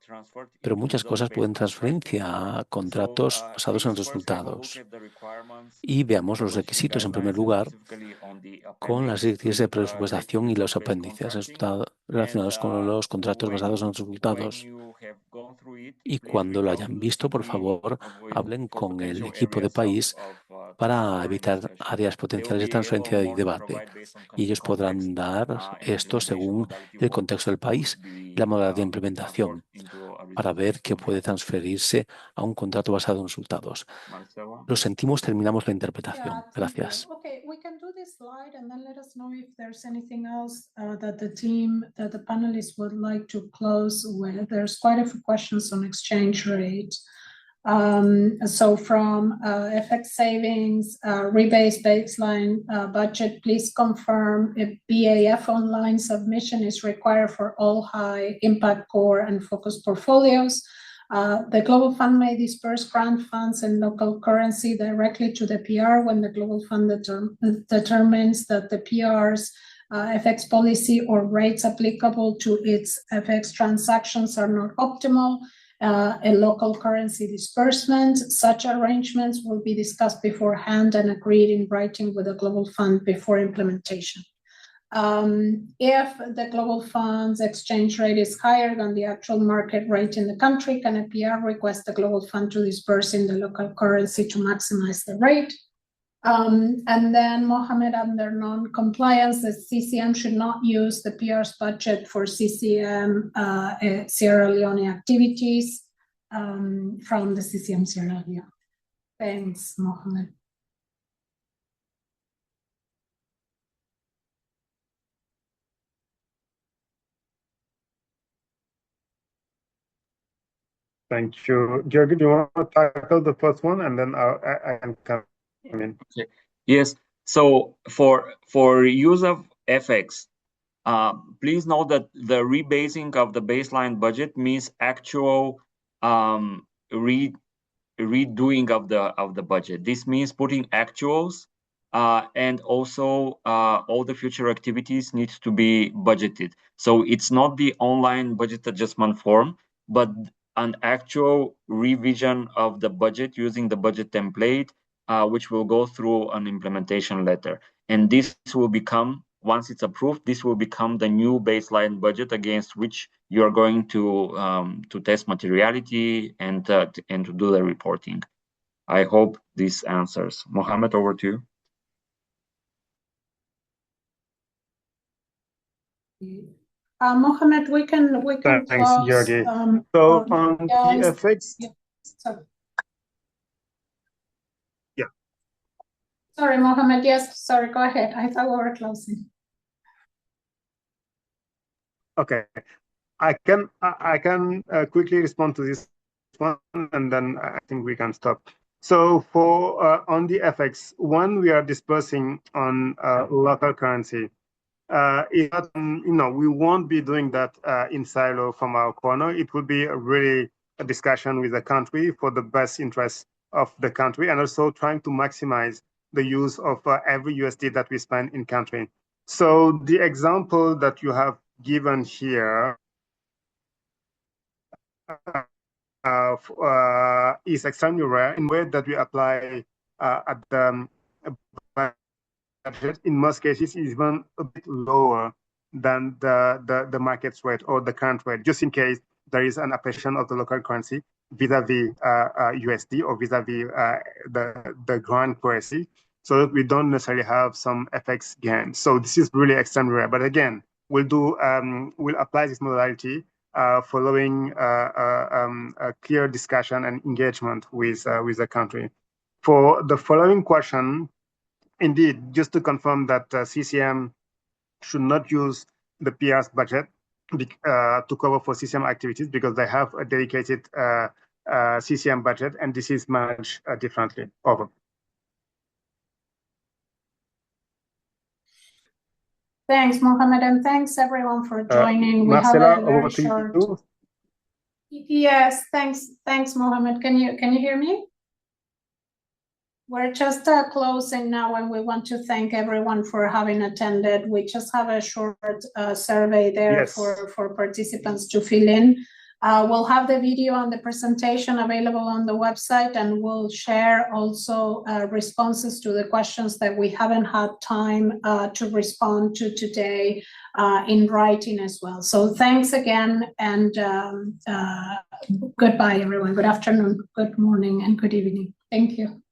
transferred
Pero
into
muchas cosas pueden
results-based contracting.
transferencia a contratos basados en
Please first have a look
resultados.
at the requirements,
Y veamos
the
los
budgeting
requisitos en primer
guidelines, and
lugar
specifically on the
con las
appendix
directrices de
related to
presupuestación y los
result-based
apéndices
contracting.
relacionados con los contratos
When
basados en resultados.
you have gone through it,
Y
please
cuando
reach
lo
out
hayan
to the
visto, por
CPE
favor,
avoid
hablen
for
con el
potential
equipo de
areas
país
of
para
power and
evitar
discussion.
áreas
They will
potenciales de
be able
transferencia y
more to
debate.
provide based on
Y ellos
context
podrán dar
and
esto
implementation
según
modality
el
what
contexto del país
could
y
be
la modalidad de
transferred
implementación
into a
para ver
result-based
qué puede
contract.
transferirse a un contrato basado en resultados.
Marcela?
Lo sentimos, terminamos la
Yeah,
interpretación.
thank you.
Gracias.
Okay, we can do this slide and then let us know if there's anything else that the panelists would like to close with. There's quite a few questions on exchange rate. So from FX savings, rebase baseline budget, please confirm if BAF online submission is required for all high impact core and focus portfolios. The Global Fund may disperse grant funds in local currency directly to the PR when the Global Fund determines that the PR's FX policy or rates applicable to its FX transactions are not optimal. A local currency disbursement. Such arrangements will be discussed beforehand and agreed in writing with the Global Fund before implementation. If the Global Fund's exchange rate is higher than the actual market rate in the country, can a PR request the Global Fund to disperse in the local currency to maximize the rate? And then Mohammed, under non-compliance, the CCM should not use the PR's budget for CCM Sierra Leone activities from the CCM Sierra Leone. Thanks, Mohammed.
Thank you. Georgi, do you want to tackle the first one and then I can come in?
Okay. Yes. So for use of FX, please note that the rebasing of the baseline budget means actual redoing of the budget. This means putting actuals and also all the future activities needs to be budgeted. So it's not the online budget adjustment form, but an actual revision of the budget using the budget template, which will go through an implementation letter. And this will become, once it's approved, this will become the new baseline budget against which you are going to test materiality and to do the reporting. I hope this answers. Mohammed, over to you.
Mohammed, we can
Thanks,
close.
Georgi. So on the FX,
Sorry.
Yeah.
Sorry, Mohammed. Yes, sorry. Go ahead. I thought we were closing.
Okay, I can quickly respond to this one, and then I think we can stop. So for on the FX, one, we are dispersing on local currency. We won't be doing that in silo from our corner. It will be really a discussion with the country for the best interest of the country, and also trying to maximize the use of every USD that we spend in country. So the example that you have given here is extremely rare in way that we apply at the budget. In most cases, is even a bit lower than the market's rate or the current rate, just in case there is an appreciation of the local currency vis-a-vis USD or vis-a-vis the grand currency, so that we don't necessarily have some FX gain. So this is really extremely rare. But again, we'll apply this modality following a clear discussion and engagement with the country. For the following question, indeed, just to confirm that CCM should not use the PR's budget to cover for CCM activities because they have a dedicated CCM budget, and this is managed differently. Over.
Thanks, Mohammed, and thanks everyone for joining.
Marcela,
we have a very short. Yes, thanks, Mohammed. Can you hear me? We're just closing now, and we want to thank everyone for having attended. We just have a short survey there
Yes.
for participants to fill in. We'll have the video and the presentation available on the website, and we'll share also responses to the questions that we haven't had time to respond to today in writing as well. So thanks again, and goodbye, everyone. Good afternoon, good morning, and good evening. Thank you.